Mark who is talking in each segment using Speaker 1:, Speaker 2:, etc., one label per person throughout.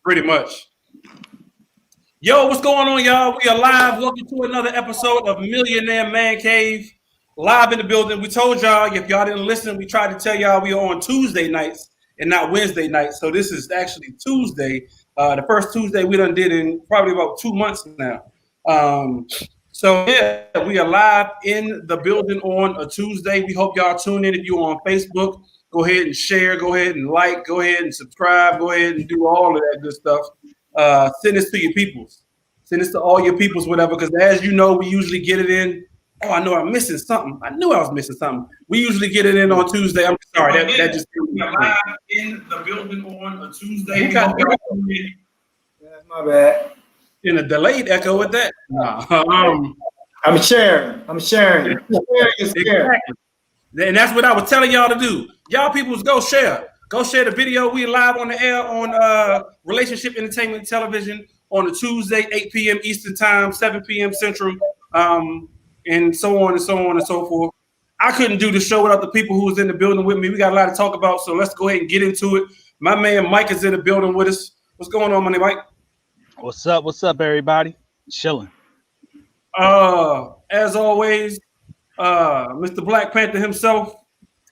Speaker 1: Pretty much. Yo, what's going on, y'all? We are live. Welcome to another episode of Millionaire Man Cave. Live in the building. We told y'all, if y'all didn't listen, we tried to tell y'all we are on Tuesday nights and not Wednesday nights. So this is actually Tuesday. The first Tuesday we done did in probably about 2 months now. So yeah, we are live in the building on a Tuesday. We hope y'all tune in. If you're on Facebook, go ahead and share, go ahead and like, go ahead and subscribe, go ahead and do all of that good stuff. Send this to your peoples. Send this to all your peoples, whatever, because as you know, we usually get it in. Oh, I know I'm missing something. I knew I was missing something. We usually get it in on Tuesday. I'm sorry, that just we're live in the building on a Tuesday.
Speaker 2: That's my bad.
Speaker 1: In a delayed echo with that.
Speaker 2: I'm sharing. Sharing is sharing.
Speaker 1: Exactly. And that's what I was telling y'all to do. Y'all peoples, go share. Go share the video. We live on the air on Relationship Entertainment Television on a Tuesday, 8 p.m. Eastern Time, 7 p.m. Central, and so on and so on and so forth. I couldn't do the show without the people who was in the building with me. We got a lot to talk about, so let's go ahead and get into it. My man Mike is in the building with us. What's going on, my name, Mike?
Speaker 3: What's up? What's up, everybody? Chilling.
Speaker 1: As always, Mr. Black Panther himself,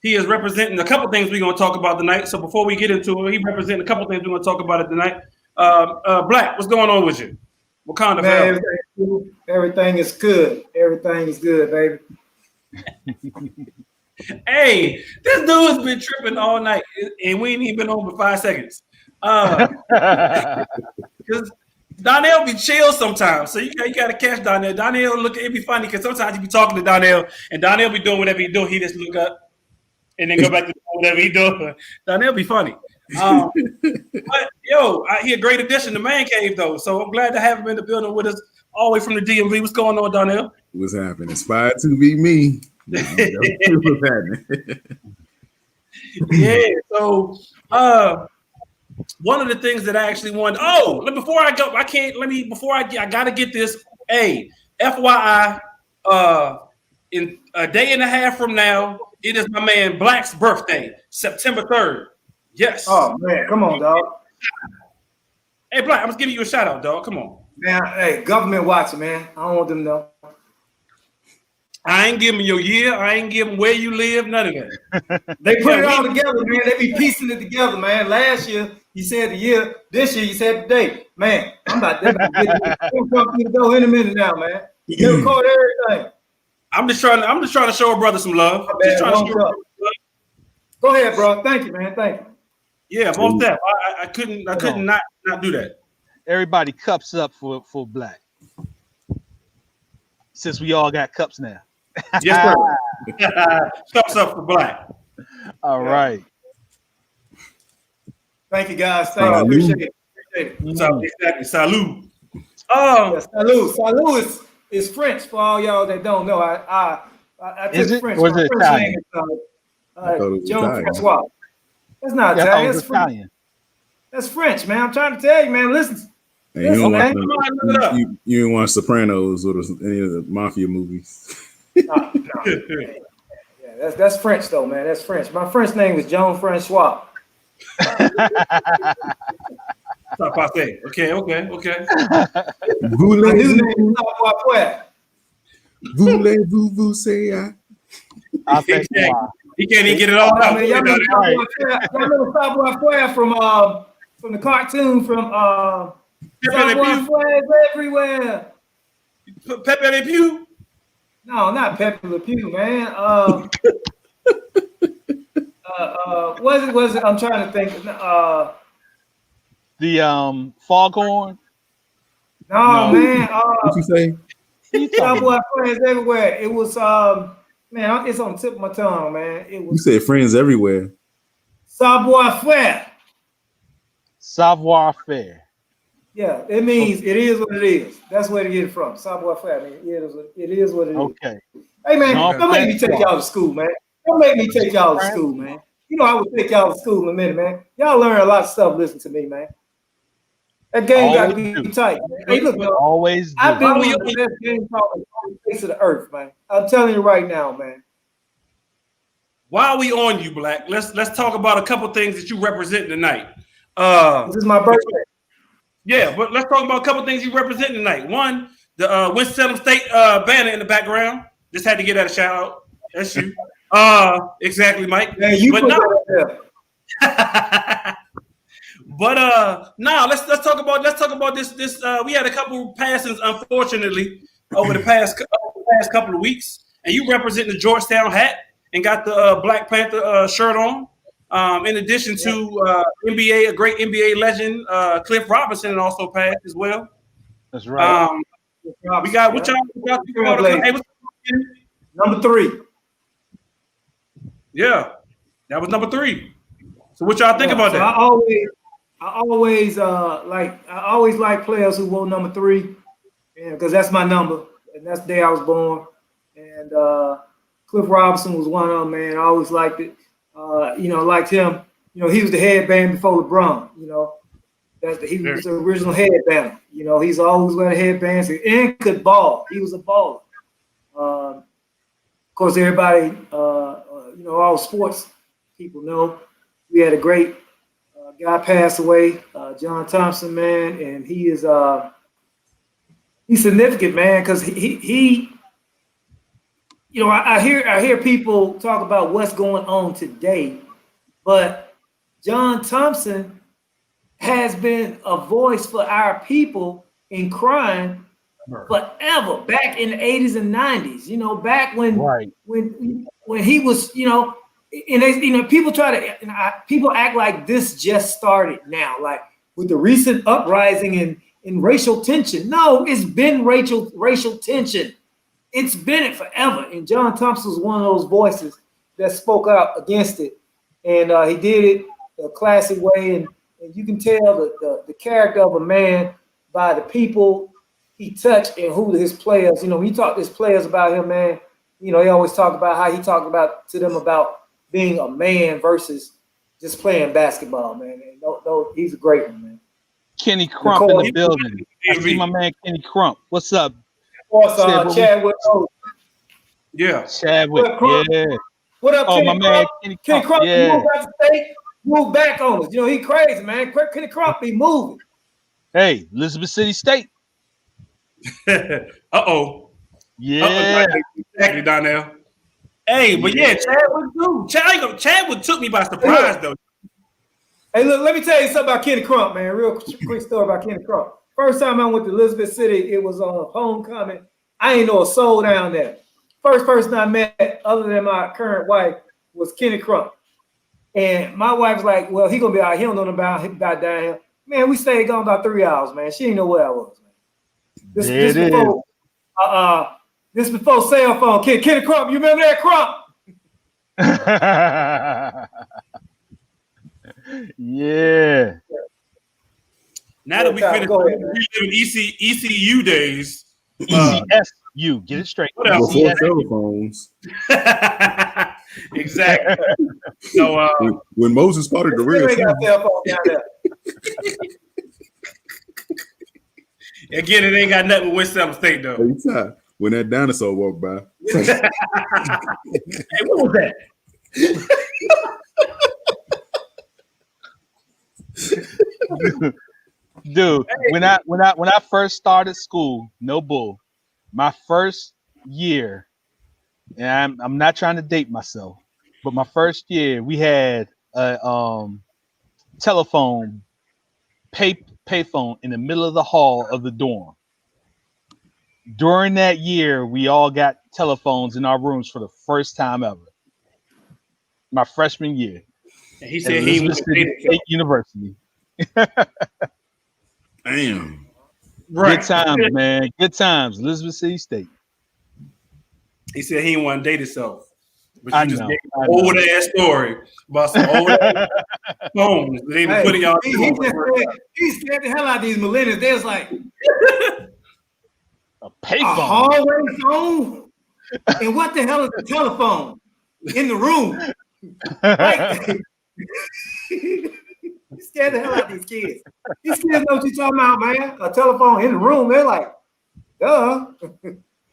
Speaker 1: he is representing a couple things we're going to talk about tonight. So before we get into it, he representing a couple things we're going to talk about it tonight. Black, what's going on with you? Wakanda
Speaker 2: Man, everything is good. Everything is good, baby.
Speaker 1: Hey, this dude's been tripping all night, and we ain't even been on for 5 seconds. Because Donnell be chill sometimes, so you got to catch Donnell. Donnell look, it be funny because sometimes you be talking to Donnell, and Donnell be doing whatever he do. He just look up and then go back to whatever he doing. Donnell be funny. But yo, he a great addition to Man Cave though, so I'm glad to have him in the building with us, all the way from the DMV. What's going on, Donnell?
Speaker 4: What's happening? Inspired to be me. What's happening?
Speaker 1: Yeah. So, one of the things that I actually wanted. Oh, before I go, I gotta get this. Hey, FYI, in a day and a half from now, it is my man Black's birthday, September 3rd. Yes.
Speaker 2: Oh man, come on, dog.
Speaker 1: Hey, Black, I'm just giving you a shout out, dog. Come on.
Speaker 2: Man, hey, government watching, man. I don't want them to know.
Speaker 1: I ain't giving your year. I ain't giving where you live. None of that.
Speaker 2: They put it all together, man. They be piecing it together, man. Last year you said the year. This year you said the date. Man, I'm about to get the door in a minute now, man. You record everything.
Speaker 1: I'm just trying to show a brother some love. Just trying to show love.
Speaker 2: Go ahead, bro. Thank you, man. Thank you.
Speaker 1: Yeah, most that. I couldn't not do that.
Speaker 3: Everybody cups up for Black. Since we all got cups now.
Speaker 1: Yes, sir. Cups up for Black.
Speaker 3: All right.
Speaker 2: Thank you, guys. Thank you. Appreciate it.
Speaker 1: Exactly. Salute.
Speaker 2: Salute. Salute is French for all y'all that don't know. I took French.
Speaker 3: Was it Italian?
Speaker 2: Jean Francois. That's not Italian. That's Italian. That's French, man. I'm trying to tell you, man. Listen.
Speaker 4: Hey, you didn't watch Sopranos or any of the mafia movies.
Speaker 2: No. Yeah, that's French though, man. That's French. My French name is Jean Francois.
Speaker 1: Okay.
Speaker 4: Voulez-vous say
Speaker 1: He can't even get it all out.
Speaker 2: Y'all remember Savoir from the cartoon from Savoir flags everywhere.
Speaker 1: Pepe Le Pew?
Speaker 2: No, not Pepe Le Pew, man. Was it? I'm trying to think.
Speaker 3: The Foghorn?
Speaker 2: No, man.
Speaker 4: What you say?
Speaker 2: Savoir flags everywhere. It was man, it's on the tip of my tongue, man. It was.
Speaker 4: You said friends everywhere.
Speaker 2: Savoir faire.
Speaker 3: Savoir faire.
Speaker 2: Yeah, it means it is what it is. That's where to get it from. Savoir faire. I mean, it is what it is.
Speaker 3: Okay.
Speaker 2: Hey, man, don't make me take y'all to school, man. Don't make me take y'all to school, man. You know I would take y'all to school in a minute, man. Y'all learn a lot of stuff. Listen to me, man. That game got to be tight, man. Hey, look, man,
Speaker 3: always.
Speaker 2: I've been one of the best game on the face of the earth, man. I'm telling you right now, man.
Speaker 1: While we on you, Black, let's talk about a couple things that you represent tonight.
Speaker 2: This is my birthday.
Speaker 1: Yeah, but let's talk about a couple things you represent tonight. One, the Winston-Salem State banner in the background. Just had to get that a shout out. That's you. Exactly, Mike.
Speaker 2: Man, you
Speaker 1: but
Speaker 2: put
Speaker 1: no.
Speaker 2: that there.
Speaker 1: But let's talk about this. We had a couple passings, unfortunately, over the past couple of weeks, and you represent the Georgetown hat and got the Black Panther shirt on. In addition to a great NBA legend, Cliff Robinson, also passed as well.
Speaker 3: That's right.
Speaker 1: We got what y'all think about
Speaker 2: number 3.
Speaker 1: Yeah, that was number 3. So what y'all think about that?
Speaker 2: I always like players who wore number 3, because that's my number, and that's the day I was born. And Cliff Robinson was one of them, man. I always liked it. Liked him. He was the headband before LeBron. He was the original headband. He's always wearing headbands and could ball. He was a baller. Of course, everybody, all sports people know we had a great guy pass away, John Thompson, man, and he's significant, man, because he I hear people talk about what's going on today, but John Thompson has been a voice for our people in crime forever, back in the 80s and 90s, back when he was, and they, people act like this just started now, like with the recent uprising in racial tension. No, it's been racial tension. It's been it forever. And John Thompson was one of those voices that spoke out against it. And he did it a classic way. And you can tell the character of a man by the people he touched and who his players, when you talk to his players about him, man, he always talk about how he talked to them about being a man versus just playing basketball, man. And he's a great one, man.
Speaker 3: Kenny Crump in the building. I see my man Kenny Crump. What's up?
Speaker 2: Chadwick.
Speaker 1: Yeah.
Speaker 3: Chadwick. Yeah.
Speaker 2: What up, Kenny
Speaker 3: my man
Speaker 2: Kenny Crump?
Speaker 3: Yeah.
Speaker 2: Moved back to state, moved back on us. He crazy, man. Kenny Crump be moving.
Speaker 3: Hey, Elizabeth City State.
Speaker 1: Uh-oh.
Speaker 3: Yeah.
Speaker 1: Exactly, Donnell. Hey, but yeah, Chadwick took me by surprise, though.
Speaker 2: Hey, look, let me tell you something about Kenny Crump, man. Real quick story about Kenny Crump. First time I went to Elizabeth City, it was on homecoming. I ain't know a soul down there. First person I met, other than my current wife, was Kenny Crump. And my wife's like, well, he gonna be out. He don't know about down here. Man, we stayed gone about 3 hours, man. She didn't know where I was, man. This before cell phone. Kenny Crump, you remember that Crump?
Speaker 3: Yeah.
Speaker 1: Now that we finished ECU days.
Speaker 3: ECSU, get it straight.
Speaker 4: Before telephones.
Speaker 1: Exactly. So
Speaker 4: when Moses spotted the real
Speaker 1: again, it ain't got nothing with Winston-Salem State though.
Speaker 4: When that dinosaur walked by.
Speaker 1: Hey, what was that?
Speaker 3: Dude, when I first started school, no bull, my first year, and I'm not trying to date myself, but my first year we had a telephone payphone in the middle of the hall of the dorm. During that year, we all got telephones in our rooms for the first time ever. My freshman year.
Speaker 1: And he said he was
Speaker 3: State University.
Speaker 4: Damn.
Speaker 3: Right. Good times, man. Good times. Elizabeth City State.
Speaker 1: He said he didn't want to date himself. But
Speaker 3: I
Speaker 1: you just
Speaker 3: know,
Speaker 1: gave an old ass story about some old ass phones that they been putting y'all.
Speaker 2: He scared the hell out of these millennials. They was like
Speaker 3: a payphone.
Speaker 2: A hallway phone? And what the hell is a telephone in the room? He scared the hell out of these kids. These kids know what you're talking about, man. A telephone in the room. They're like, duh.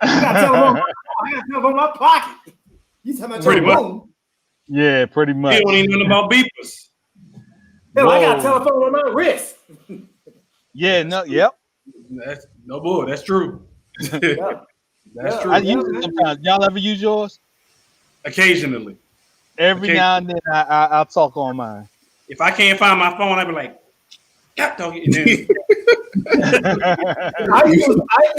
Speaker 2: I got a telephone in my pocket. You talking about your room?
Speaker 3: Yeah, pretty much.
Speaker 1: They don't even know about beepers.
Speaker 2: Hell, I got a telephone on my wrist.
Speaker 3: Yeah, no, yep.
Speaker 1: That's no bull. That's true.
Speaker 2: Yeah.
Speaker 1: That's true.
Speaker 3: I use it sometimes. Y'all ever use yours?
Speaker 1: Occasionally.
Speaker 3: Every now and then I'll talk on mine.
Speaker 1: If I can't find my phone, I'll be like, "God dog it." And then
Speaker 2: I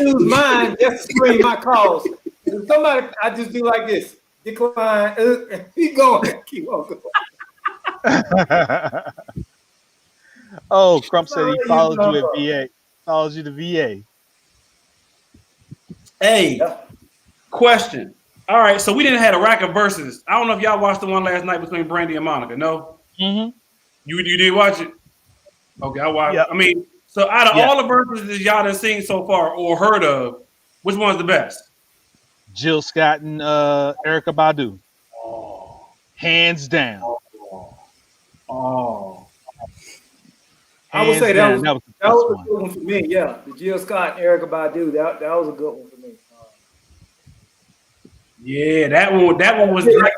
Speaker 2: use mine just to screen my calls. If somebody, I just do like this. Decline. Keep going. Keep on going.
Speaker 3: Oh, Crump said he follows you at VA. Follows you to VA.
Speaker 1: Hey, question. All right, so we didn't have a rack of verses. I don't know if y'all watched the one last night between Brandy and Monica. No?
Speaker 3: Mm-hmm.
Speaker 1: You did watch it? Okay, I watched.
Speaker 3: Yep.
Speaker 1: I mean, so out of all the verses that y'all have seen so far or heard of, which one's the best?
Speaker 3: Jill Scott and Erykah Badu.
Speaker 1: Oh.
Speaker 3: Hands down.
Speaker 1: Oh.
Speaker 2: I would say that was
Speaker 3: a
Speaker 2: good one for me. Yeah, the Jill Scott and Erykah Badu. That was a good one for me.
Speaker 1: Yeah, that one was.
Speaker 3: You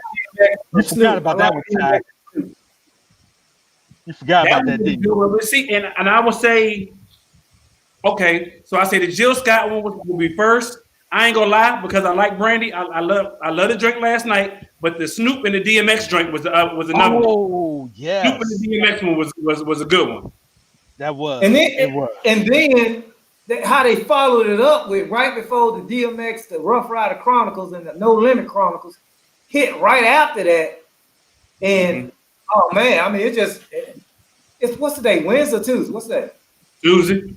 Speaker 3: forgot about that one, Ty. You forgot about that, didn't you?
Speaker 1: See, and I would say, okay, so I say the Jill Scott one will be first. I ain't gonna lie because I like Brandy. I love the drink last night, but the Snoop and the DMX drink was another one.
Speaker 3: Oh yeah,
Speaker 1: Snoop and the DMX one was a good one.
Speaker 3: That was.
Speaker 2: And then how they followed it up with right before the DMX, the Rough Rider Chronicles and the No Limit Chronicles hit right after that. And oh man, I mean it's what's the day? Wednesday or Tuesday? What's that?
Speaker 1: Tuesday.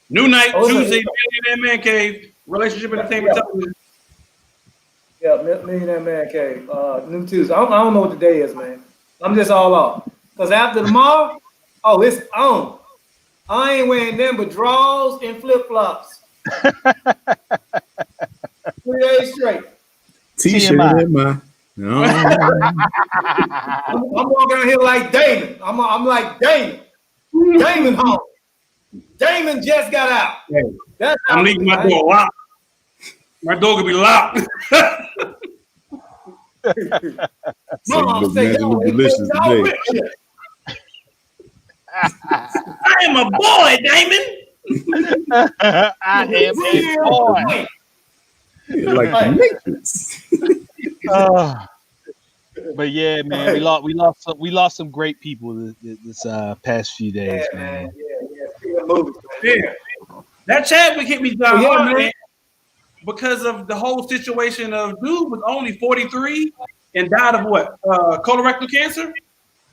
Speaker 1: New night, Tuesday, Millionaire Man Cave, Relationship Entertainment Television.
Speaker 2: Yeah, Millionaire Man Cave. New Tuesday. I don't know what the day is, man. I'm just all off. Because after tomorrow, it's on. I ain't wearing them but drawers and flip-flops. 3 days straight.
Speaker 4: T-shirt in my. No.
Speaker 2: I'm walking out here like Damon. I'm like Damon. Damon home. Damon just got out.
Speaker 1: Hey, I'm leaving my door locked. My door could be locked.
Speaker 2: Mom say,
Speaker 4: delicious today.
Speaker 1: I am a boy, Damon.
Speaker 3: I am a boy.
Speaker 4: Like the Matrix.
Speaker 3: But yeah, man, we lost some great people this past few days, man.
Speaker 1: Yeah. That Chadwick hit me down hard, man, because of the whole situation of dude was only 43 and died of what? Colorectal cancer,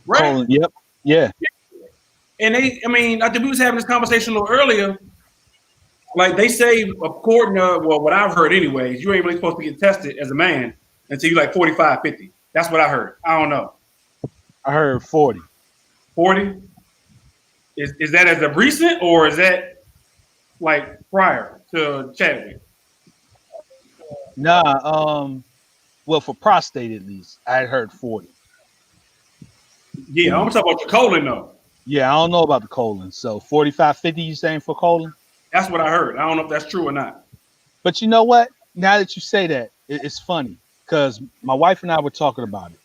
Speaker 1: right?
Speaker 3: Yep. Yeah.
Speaker 1: And I think we was having this conversation a little earlier. Like they say, according to what I've heard, anyways, you ain't really supposed to get tested as a man until you're like 45, 50. That's what I heard. I don't know.
Speaker 3: I heard 40.
Speaker 1: 40? Is that as of recent or is that like prior to Chadwick?
Speaker 3: Nah, well, for prostate at least, I had heard 40.
Speaker 1: Yeah, I'm talking about the colon though.
Speaker 3: Yeah, I don't know about the colon. So 45, 50, you saying for colon?
Speaker 1: That's what I heard. I don't know if that's true or not.
Speaker 3: But you know what? Now that you say that, it's funny because my wife and I were talking about it.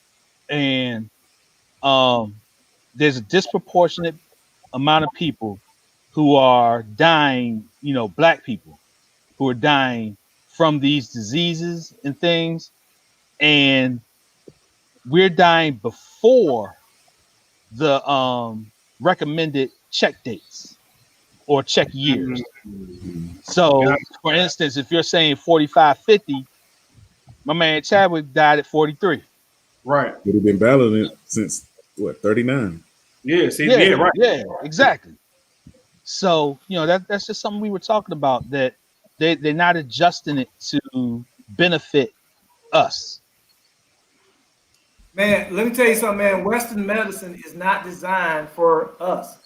Speaker 3: And there's a disproportionate amount of people who are dying, black people who are dying from these diseases and things. And we're dying before the recommended check dates or check years. So, for instance, if you're saying 45, 50, my man Chadwick died at 43.
Speaker 1: Right.
Speaker 4: Would have been battling it since, 39?
Speaker 1: Yeah, right.
Speaker 3: Yeah, exactly. So, that's just something we were talking about, that they're not adjusting it to benefit us.
Speaker 2: Man, let me tell you something, man. Western medicine is not designed for us.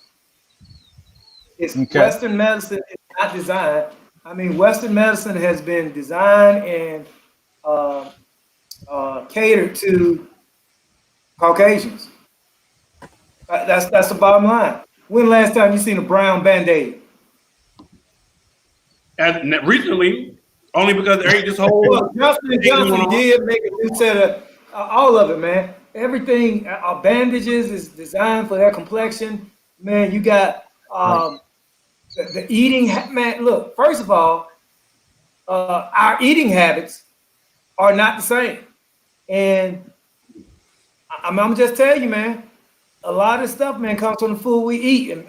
Speaker 2: Western medicine is not designed. I mean, Western medicine has been designed and catered to Caucasians. That's the bottom line. When last time you seen a brown Band-Aid?
Speaker 1: And recently, only because there ain't this whole
Speaker 2: Johnson & Johnson did make a new set of all of it, man. everything. Bandages is designed for their complexion. Man, you got the eating. Man, look. First of all, our eating habits are not the same, and I'm just telling you, man. A lot of stuff, man, comes from the food we eat. And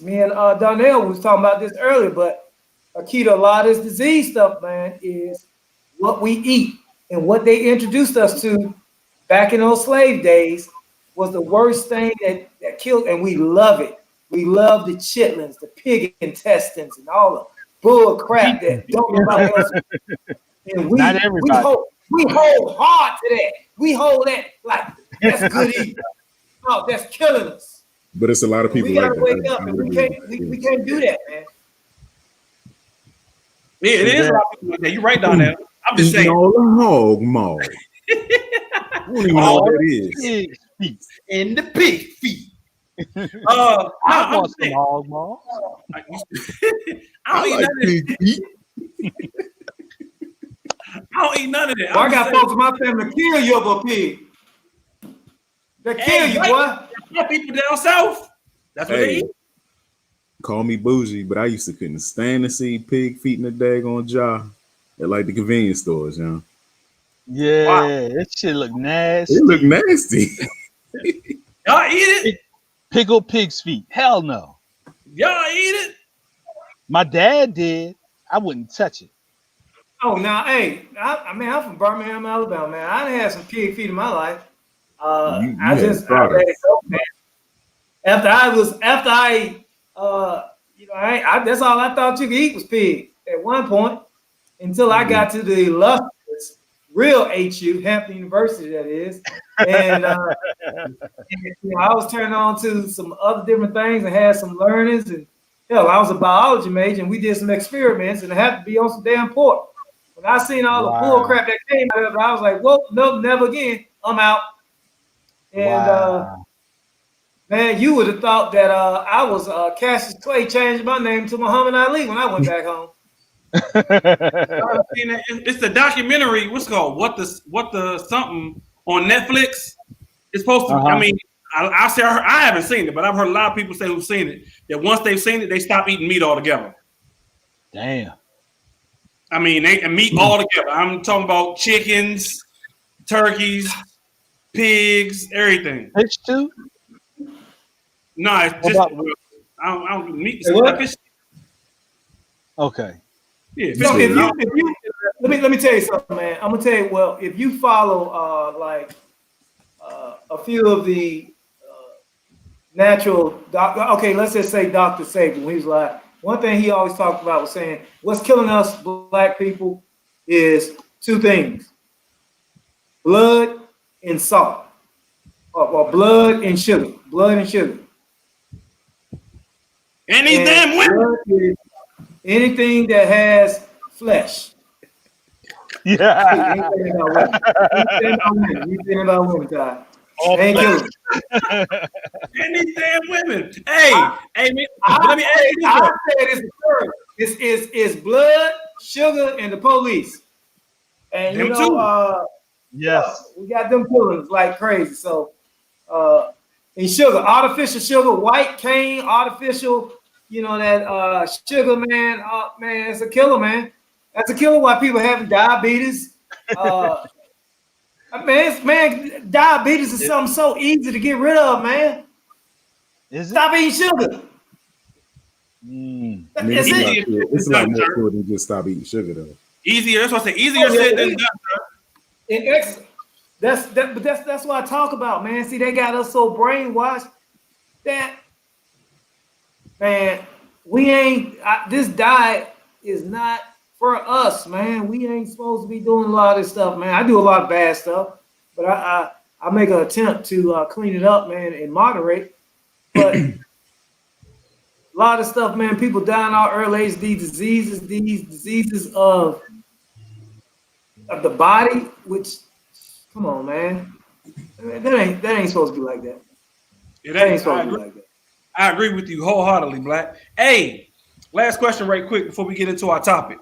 Speaker 2: me and Donnell was talking about this earlier, but Akita, a lot of this disease stuff, man, is what we eat. And what they introduced us to back in those slave days was the worst thing that killed, and we love it. We love the chitlins, the pig intestines, and all the bull crap that don't nobody else. And
Speaker 3: Not everybody.
Speaker 2: we hold hard to that. We hold that like that's good eating. No, that's killing us.
Speaker 4: But it's a lot of people.
Speaker 2: We gotta wake up, and we can't do that, man.
Speaker 1: Yeah, it is a lot of people like that. You're right, Donnell. I'm just saying.
Speaker 4: All the hog maw. I don't even know what that is.
Speaker 1: In the pig feet.
Speaker 3: I want some hog maw.
Speaker 1: I don't eat none of it. I don't eat none of that.
Speaker 2: Well, I got folks in my family kill you over a pig. They kill you, boy.
Speaker 1: People down south. That's what they eat.
Speaker 4: Call me bougie, but I used to couldn't stand to see pig feet in the daggone jar at like the convenience stores, you know.
Speaker 3: Yeah, that shit look nasty.
Speaker 4: It look nasty.
Speaker 1: Y'all eat it?
Speaker 3: Pickled pig's feet. Hell no.
Speaker 1: Y'all eat it?
Speaker 3: My dad did. I wouldn't touch it.
Speaker 2: Oh, now, hey, I mean, I'm from Birmingham, Alabama, man. I done had some pig feet in my life. I let it go, man. After I that's all I thought you could eat was pig at one point until I got to the illustrious real HU, Hampton University, that is. And, I was turned on to some other different things and had some learnings. And hell, I was a biology major and we did some experiments and it had to be on some damn pork. When I seen all the bull crap that came out of it, I was like, whoa, no, never again. I'm out. And man, you would have thought that I was Cassius Clay changing my name to Muhammad Ali when I went back home.
Speaker 1: It's the documentary. What's it called? What the something on Netflix? It's supposed to. I mean, I haven't seen it, but I've heard a lot of people say who've seen it that once they've seen it, they stop eating meat altogether.
Speaker 3: Damn.
Speaker 1: I mean, they meat altogether. I'm talking about chickens, turkeys, pigs, everything.
Speaker 3: Fish too?
Speaker 1: No, it's just I don't meat. Fish.
Speaker 3: Okay.
Speaker 2: Yeah. So if you let me tell you something, man. I'm gonna tell you. Well, if you follow a few of the natural doctor, okay, let's just say Dr. Saban, when he was like, one thing he always talked about was saying, what's killing us black people is two things: blood and salt, or blood and sugar. Blood and sugar.
Speaker 1: And these damn women.
Speaker 2: Anything that has flesh.
Speaker 3: Yeah.
Speaker 2: Anything about women, Ty. Ain't killing.
Speaker 1: And these damn women. Hey, let me ask you this.
Speaker 2: I said it's the third. It's blood, sugar, and the police. And
Speaker 1: them too.
Speaker 3: Yes.
Speaker 2: We got them killings like crazy. So and sugar, artificial sugar, white cane, artificial. You know that sugar, man. Man, it's a killer, man. That's a killer. Why people having diabetes? Man, diabetes is something so easy to get rid of, man.
Speaker 3: Is it?
Speaker 2: Stop eating sugar.
Speaker 4: It's a lot more to it than just stop eating sugar, though.
Speaker 1: Easier. That's what I say. Easier said than done.
Speaker 2: That's what I talk about, man. See, they got us so brainwashed that. Man, we ain't. This diet is not for us, man. We ain't supposed to be doing a lot of this stuff, man. I do a lot of bad stuff, but I make an attempt to clean it up, man, and moderate. But a lot of stuff, man. People die in our early age. These diseases of the body. Which, come on, man. That ain't supposed to be like that.
Speaker 1: It ain't supposed to be like that. I agree with you wholeheartedly, Black. Hey, last question right quick before we get into our topic.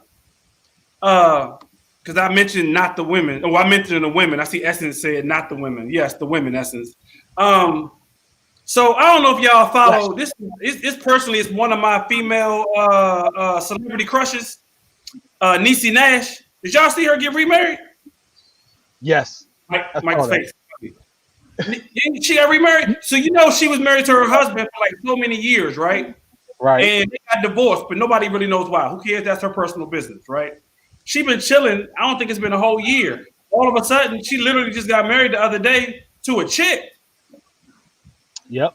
Speaker 1: because I mentioned not the women. Oh, I mentioned the women. I see Essence said not the women. Yes, the women, Essence. So I don't know if y'all follow this. It's personally, it's one of my female celebrity crushes, Niecy Nash. Did y'all see her get remarried?
Speaker 3: Yes.
Speaker 1: Mike's face. She got remarried. So you know she was married to her husband for like so many years, right?
Speaker 3: Right.
Speaker 1: And they got divorced, but nobody really knows why. Who cares? That's her personal business, right? She been chilling. I don't think it's been a whole year. All of a sudden, she literally just got married the other day to a chick.
Speaker 3: Yep.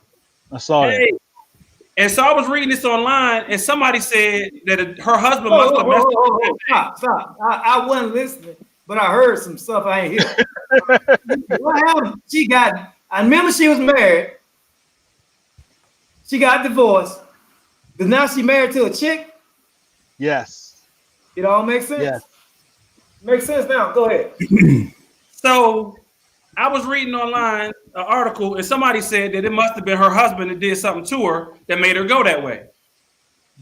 Speaker 3: I saw that.
Speaker 1: And so I was reading this online, and somebody said that her husband must have messed up.
Speaker 2: Stop. I wasn't listening, but I heard some stuff I ain't hear. What happened? I remember she was married. She got divorced. But now she married to a chick?
Speaker 3: Yes.
Speaker 2: It all makes sense?
Speaker 3: Yes.
Speaker 2: Makes sense now. Go ahead.
Speaker 1: So I was reading online an article, and somebody said that it must have been her husband that did something to her that made her go that way.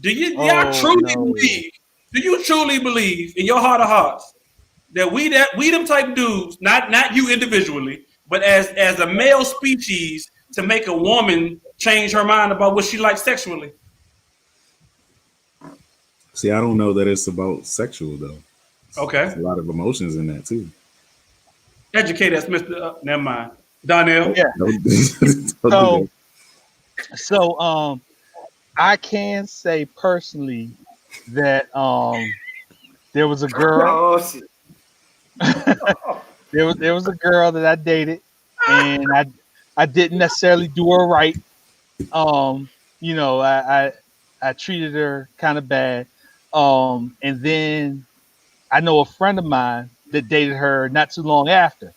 Speaker 1: Do y'all truly believe? Do you truly believe in your heart of hearts that we them type dudes, not you individually, but as a male species, to make a woman change her mind about what she likes sexually?
Speaker 4: See, I don't know that it's about sexual though.
Speaker 1: Okay.
Speaker 4: There's a lot of emotions in that too.
Speaker 1: Educate us, Mr. Never mind. Donnell.
Speaker 3: Yeah.
Speaker 4: Don't
Speaker 3: So I can say personally that there was a girl.
Speaker 2: Oh, shit.
Speaker 3: there was a girl that I dated, and I didn't necessarily do her right. You know, I treated her kind of bad. And then I know a friend of mine that dated her not too long after.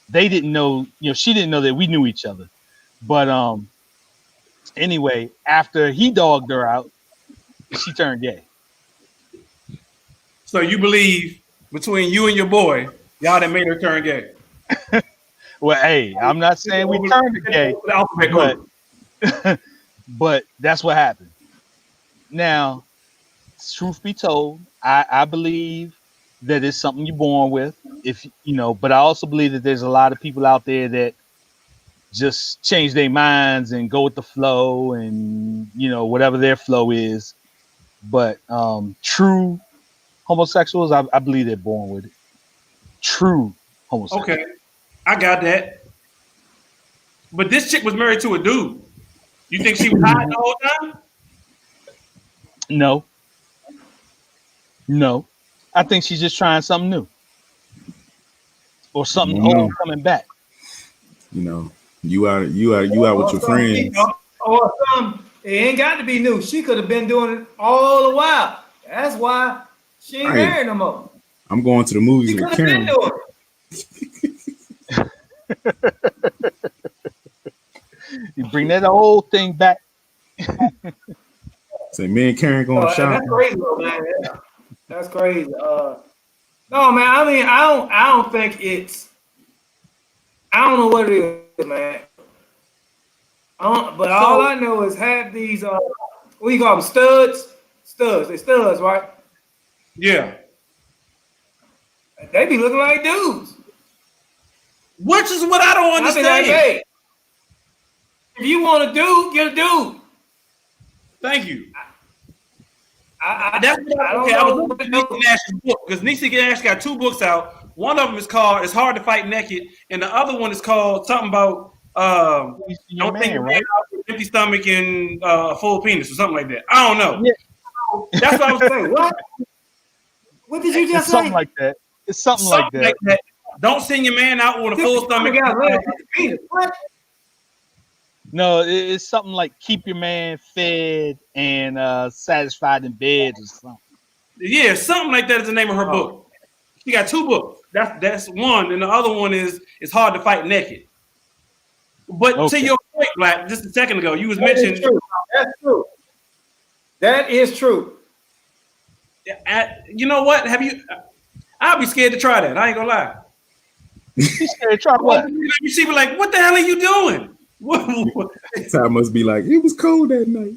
Speaker 3: They didn't know, she didn't know that we knew each other. But anyway, after he dogged her out, she turned gay.
Speaker 1: So you believe between you and your boy, y'all that made her turn gay?
Speaker 3: Well, hey, I'm not saying we turned her gay, but that's what happened. Now, truth be told, I believe that it's something you're born with. But I also believe that there's a lot of people out there that just change their minds and go with the flow and whatever their flow is. But true homosexuals, I believe they're born with it. True homosexuals.
Speaker 1: Okay, I got that. But this chick was married to a dude. You think she was hiding the whole time?
Speaker 3: No. I think she's just trying something new. Or something old coming back.
Speaker 4: You out with your friends.
Speaker 2: Or something. It ain't got to be new. She could have been doing it all the while. That's why she ain't married no more.
Speaker 4: I'm going to the movies with Karen.
Speaker 3: You bring that old thing back.
Speaker 4: Say me and Karen going shopping.
Speaker 2: That's crazy, man. That's crazy. No, man. I mean, I don't think it's. I don't know what it is, man. But all I know is have these. What do you call them? Studs. They studs, right?
Speaker 1: Yeah.
Speaker 2: They be looking like dudes.
Speaker 1: Which is what I don't understand.
Speaker 2: Like, hey, if you want a dude, get a dude.
Speaker 1: Thank you.
Speaker 2: I
Speaker 1: was looking at Niecy Nash's book because Niecy Nash got 2 books out. One of them is called "It's Hard to Fight Naked," and the other one is called something about don't think you're right? Empty stomach and full penis or something like that. I don't know. Yeah. That's what I was saying.
Speaker 2: What did you just say?
Speaker 3: Something like that. It's something like that.
Speaker 1: Don't send your man out with a full stomach.
Speaker 2: What?
Speaker 3: No, it's something like keep your man fed and satisfied in bed or something.
Speaker 1: Yeah, something like that is the name of her book. She got 2 books. That's one, and the other one is "It's Hard to Fight Naked." But to your point, Black, just a second ago, you was mentioning.
Speaker 2: That's true. That is true.
Speaker 1: You know what? I'll be scared to try that. I ain't gonna lie.
Speaker 3: You scared to try what?
Speaker 1: She be like, "What the hell are you doing?"
Speaker 4: Ty must be like, it was cold that night.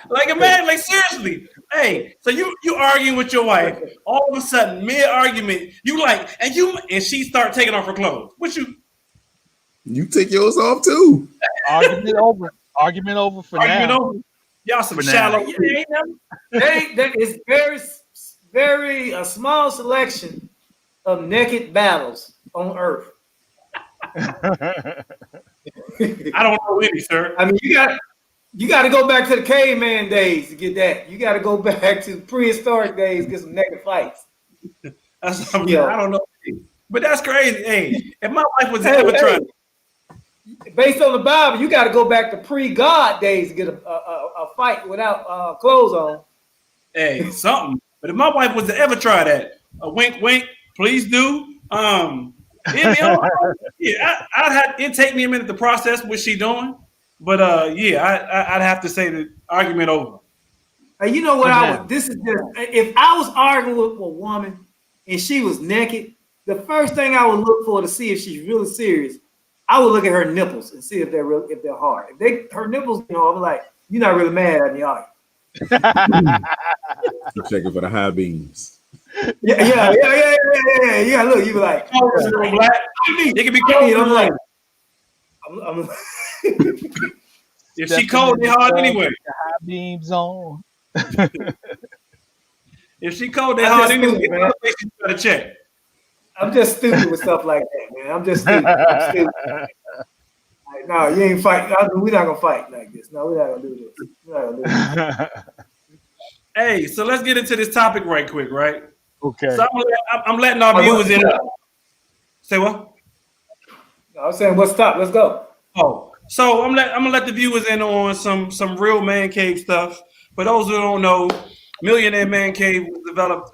Speaker 1: Like imagine, like seriously. Hey, so you arguing with your wife, all of a sudden mid argument, you like, and she start taking off her clothes. What you?
Speaker 4: You take yours off too.
Speaker 3: Argument over. Argument over for
Speaker 1: Argument
Speaker 3: now.
Speaker 1: over. Y'all some
Speaker 3: For
Speaker 1: shallow.
Speaker 3: now.
Speaker 1: Yeah, ain't never.
Speaker 2: There is very a small selection of naked battles on Earth.
Speaker 1: I don't know any, sir.
Speaker 2: I mean, you got to go back to the caveman days to get that. You got to go back to prehistoric days to get some naked fights.
Speaker 1: That's I don't know, but that's crazy. Hey, if my wife was ever trying,
Speaker 2: based on the Bible, you got to go back to pre-God days to get a fight without clothes on.
Speaker 1: Hey, something. But if my wife was to ever try that, a wink, wink, please do. Yeah, I'd have it take me a minute to process what she doing. But I'd have to say the argument over.
Speaker 2: And you know what this is just if I was arguing with a woman and she was naked, the first thing I would look for to see if she's really serious, I would look at her nipples and see if they're hard. If her nipples, I'm like, you're not really mad at me, are you?
Speaker 4: Checking for the high beams.
Speaker 2: Yeah. Look, you be like,
Speaker 1: It can be cold.
Speaker 2: I'm like,
Speaker 1: if she cold, they hard anyway.
Speaker 3: The high beams on.
Speaker 1: If she cold, they hard anyway. Man. You gotta check.
Speaker 2: I'm just stupid with stuff like that, man. I'm just stupid. Like, no, you ain't fight. We're not gonna fight like this. No, we're not gonna do this.
Speaker 1: Hey, so let's get into this topic right quick, right?
Speaker 3: Okay.
Speaker 1: So I'm letting our viewers in. Say what?
Speaker 2: I was saying, what's up? Let's go.
Speaker 1: Oh, so I'm gonna let the viewers in on some real man cave stuff. For those who don't know, Millionaire Man Cave was developed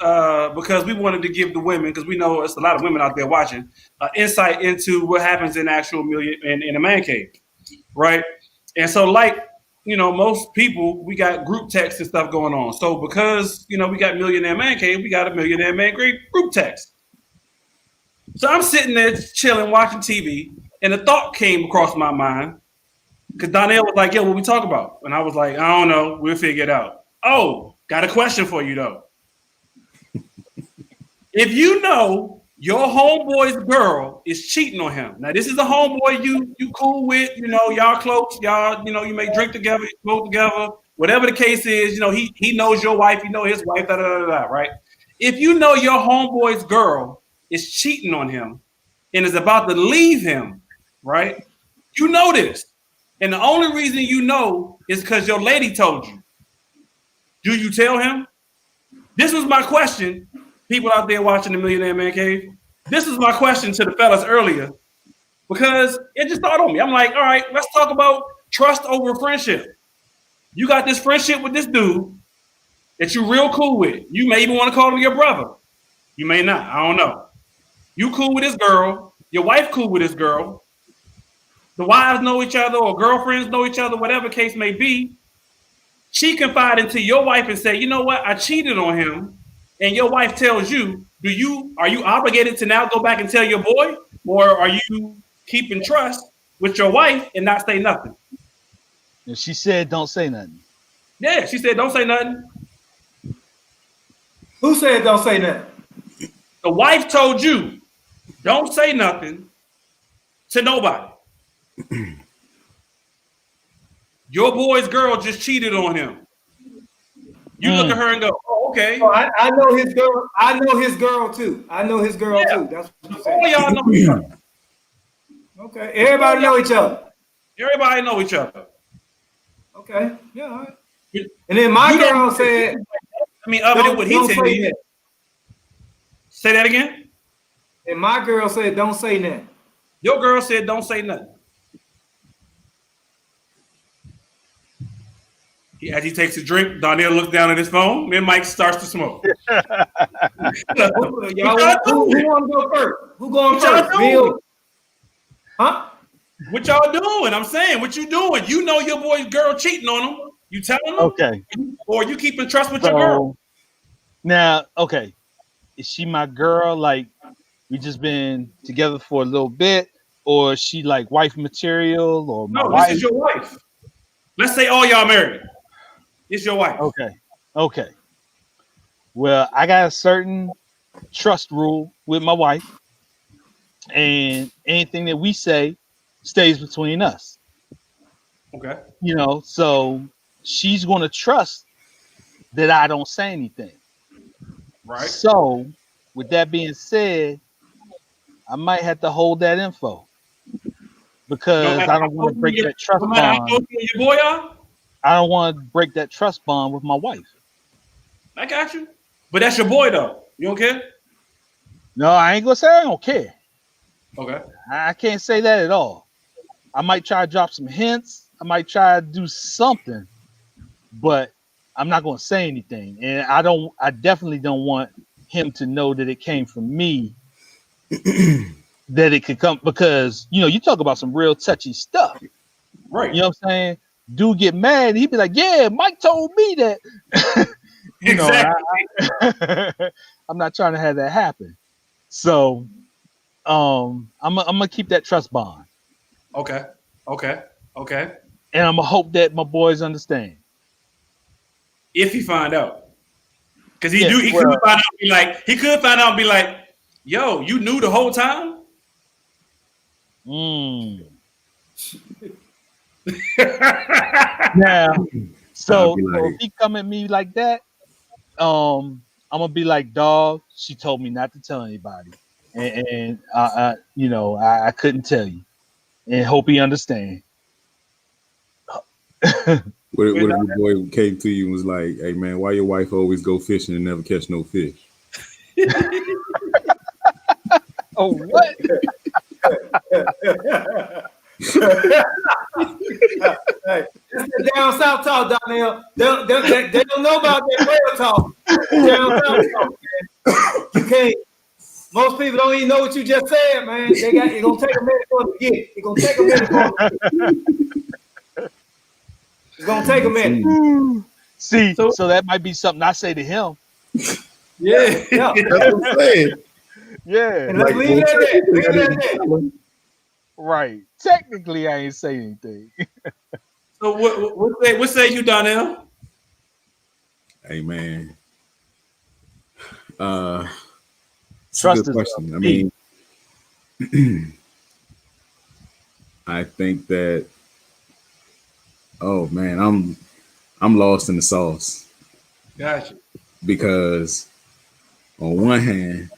Speaker 1: because we wanted to give the women, because we know it's a lot of women out there watching, insight into what happens in actual in a man cave, right? And so, like most people, we got group text and stuff going on. So because we got Millionaire Man Cave, we got a Millionaire Man Cave group text. So I'm sitting there chilling, watching TV, and a thought came across my mind. Because Donnell was like, yo, what we talk about? And I was like, I don't know. We'll figure it out. Oh, got a question for you, though. If you know your homeboy's girl is cheating on him. Now, this is a homeboy you cool with. Y'all close. Y'all, you may drink together, smoke together. Whatever the case is, he knows your wife. You know his wife, right? If you know your homeboy's girl is cheating on him and is about to leave him, right? You know this. And the only reason you know is because your lady told you. Do you tell him? This was my question. People out there watching the Millionaire Man Cave. This is my question to the fellas earlier because it just thought on me. I'm like, all right, let's talk about trust over friendship. You got this friendship with this dude that you're real cool with. You may even want to call him your brother. You may not. I don't know. You cool with this girl. Your wife cool with this girl. The wives know each other or girlfriends know each other, whatever case may be. She confide into your wife and say, you know what? I cheated on him. And your wife tells you, are you obligated to now go back and tell your boy? Or are you keeping trust with your wife and not say nothing?
Speaker 3: And she said, don't say nothing.
Speaker 1: Yeah, she said, don't say nothing.
Speaker 2: Who said don't say nothing?
Speaker 1: The wife told you, don't say nothing to nobody. Your boy's girl just cheated on him. You look at her and go, oh, okay.
Speaker 2: Oh, I know his girl. I know his girl too. I know his girl too. That's what I'm saying.
Speaker 1: All y'all know each other.
Speaker 2: Okay. Everybody know each other.
Speaker 1: Everybody know each other.
Speaker 2: Okay. Yeah. All right. And then my girl said,
Speaker 1: other than what he said. Say that again.
Speaker 2: And my girl said, don't say nothing.
Speaker 1: Your girl said, don't say nothing. As he takes a drink, Donnell looks down at his phone. Then Mike starts to smoke.
Speaker 2: Who want to go first? Who going first? Bill? Huh?
Speaker 1: What y'all doing? I'm saying, what you doing? You know your boy's girl cheating on him. You telling him?
Speaker 3: Okay.
Speaker 1: Or you keeping trust with your girl?
Speaker 3: Now, okay. Is she my girl? Like, we just been together for a little bit? Or is she like wife material? Or my wife?
Speaker 1: This is your wife. Let's say all y'all married. It's your wife.
Speaker 3: Okay. Well, I got a certain trust rule with my wife, and anything that we say stays between us.
Speaker 1: Okay.
Speaker 3: So she's going to trust that I don't say anything.
Speaker 1: Right.
Speaker 3: So, with that being said, I might have to hold that info
Speaker 1: No
Speaker 3: because
Speaker 1: matter
Speaker 3: I
Speaker 1: how
Speaker 3: don't want
Speaker 1: close
Speaker 3: to break
Speaker 1: you,
Speaker 3: that trust
Speaker 1: no matter how close
Speaker 3: bond.
Speaker 1: you and your boy are.
Speaker 3: I don't want to break that trust bond with my wife.
Speaker 1: I got you. But that's your boy though. You don't care?
Speaker 3: No, I ain't gonna say I don't care.
Speaker 1: Okay.
Speaker 3: I can't say that at all. I might try to drop some hints. I might try to do something, but I'm not gonna say anything. And I definitely don't want him to know that it came from me, that it could come, because you talk about some real touchy stuff.
Speaker 1: Right.
Speaker 3: You know what I'm saying? Dude get mad, he'd be like, "Yeah, Mike told me that."
Speaker 1: Exactly.
Speaker 3: I'm not trying to have that happen. So, I'm gonna keep that trust bond,
Speaker 1: Okay. Okay. Okay.
Speaker 3: and I'm gonna hope that my boys understand.
Speaker 1: If he find out. Because
Speaker 3: Yeah,
Speaker 1: he could
Speaker 3: well,
Speaker 1: find out and be like, yo, you knew the whole time?
Speaker 3: Now,
Speaker 4: I'll
Speaker 3: so
Speaker 4: be
Speaker 3: if
Speaker 4: like,
Speaker 3: he come at me like that, I'm gonna be like, "Dog, she told me not to tell anybody, and I couldn't tell you, and hope he understand."
Speaker 4: what if your boy came to you and was like, "Hey man, why your wife always go fishing and never catch no fish?"
Speaker 3: Oh, what?
Speaker 2: Hey, that's the down south talk, Donnell. They don't know about that real talk. Down south talk, man. You can't. Most people don't even know what you just said, man. It's gonna take a minute for them to get it. It's gonna take a minute for them to get it. It's gonna take a minute.
Speaker 3: See, so that might be something I say to him.
Speaker 1: Yeah.
Speaker 2: Yeah.
Speaker 4: That's what I'm saying.
Speaker 3: Yeah,
Speaker 2: And let's leave it at that. Leave it at that.
Speaker 3: right. Technically, I ain't say anything.
Speaker 1: So what say you, Donnell?
Speaker 4: Hey man, it's a
Speaker 3: Trust
Speaker 4: good
Speaker 3: is
Speaker 4: question. I
Speaker 3: key.
Speaker 4: mean, I think that. Oh man, I'm lost in the sauce
Speaker 1: Gotcha.
Speaker 4: because on one hand,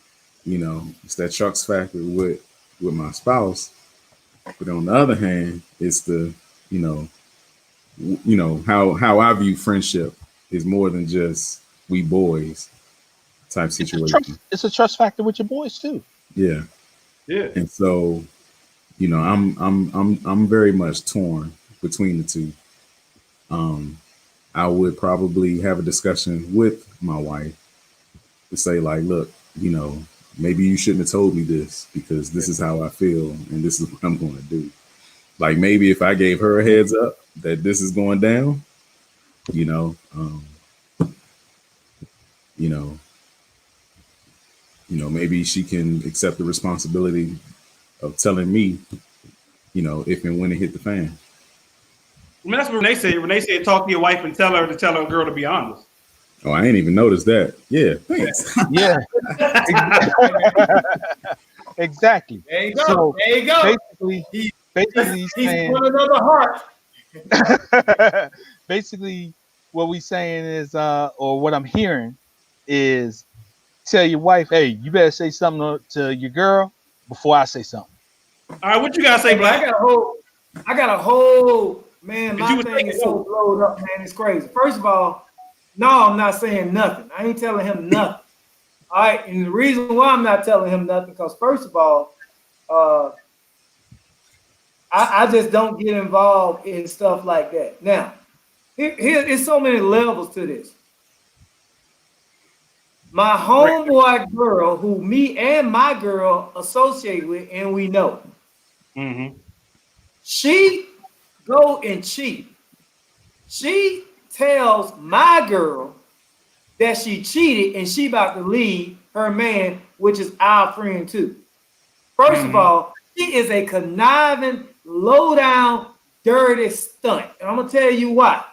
Speaker 4: it's that trucks factor with my spouse, but on the other hand, it's the you know how I view friendship is more than just we boys type situation.
Speaker 3: It's a trust factor with your boys too.
Speaker 4: Yeah,
Speaker 1: Yeah.
Speaker 4: and so I'm very much torn between the two. I would probably have a discussion with my wife to say like, look, maybe you shouldn't have told me this because this is how I feel and this is what I'm going to do. Like maybe if I gave her a heads up that this is going down, you know, um, you know, maybe she can accept the responsibility of telling me, if and when it hit the fan.
Speaker 1: I mean, that's what Renee said. Renee said, talk to your wife and tell her girl to be honest.
Speaker 4: Oh, I ain't even noticed that. Yeah, thanks.
Speaker 3: Yeah, exactly.
Speaker 2: There you go.
Speaker 3: So
Speaker 2: there you go.
Speaker 3: basically
Speaker 2: He's
Speaker 3: saying,
Speaker 2: put another heart.
Speaker 3: basically what we saying is, or what I'm hearing is, tell your wife, hey, you better say something to your girl before I say something.
Speaker 1: All right, what you gotta say,
Speaker 2: Hey, man,
Speaker 1: Black?
Speaker 2: I got a whole man.
Speaker 1: Because you
Speaker 2: My
Speaker 1: was
Speaker 2: thing
Speaker 1: taking
Speaker 2: is so blowed up, man. It's crazy. First of all, no, I'm not saying nothing. I ain't telling him nothing. All right, and the reason why I'm not telling him nothing, because first of all, I just don't get involved in stuff like that. Now, here's so many levels to this. My homeboy girl, who me and my girl associate with, and we know, she go and cheat. She tells my girl that she cheated and she about to leave her man, which is our friend too. First of all, she is a conniving, low down, dirty stunt. And I'm gonna tell you why.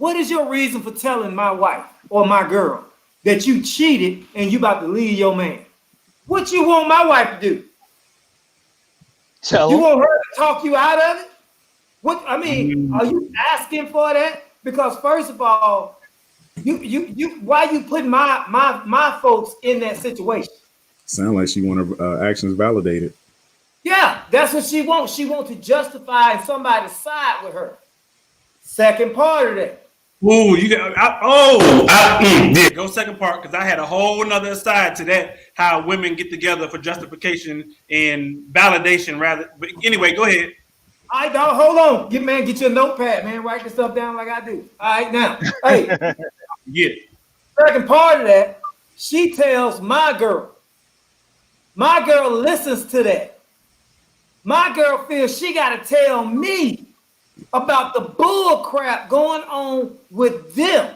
Speaker 2: what is your reason for telling my wife or my girl that you cheated and you about to leave your man? What you want my wife to do? You want her to talk you out of it? What I mean, are you asking for that? Because first of all, you why you putting my folks in that situation?
Speaker 4: Sound like she want her actions validated.
Speaker 2: Yeah, that's what she wants. She wants to justify somebody's side with her. Second part of that.
Speaker 1: Ooh, you got go second part because I had a whole nother side to that. How women get together for justification and validation, rather. But anyway, go ahead.
Speaker 2: All right, dog, hold on. Get your notepad, man. Write this stuff down like I do. All right, now, hey,
Speaker 1: Yeah.
Speaker 2: second part of that, she tells my girl. My girl listens to that. My girl feels she got to tell me about the bull crap going on with them.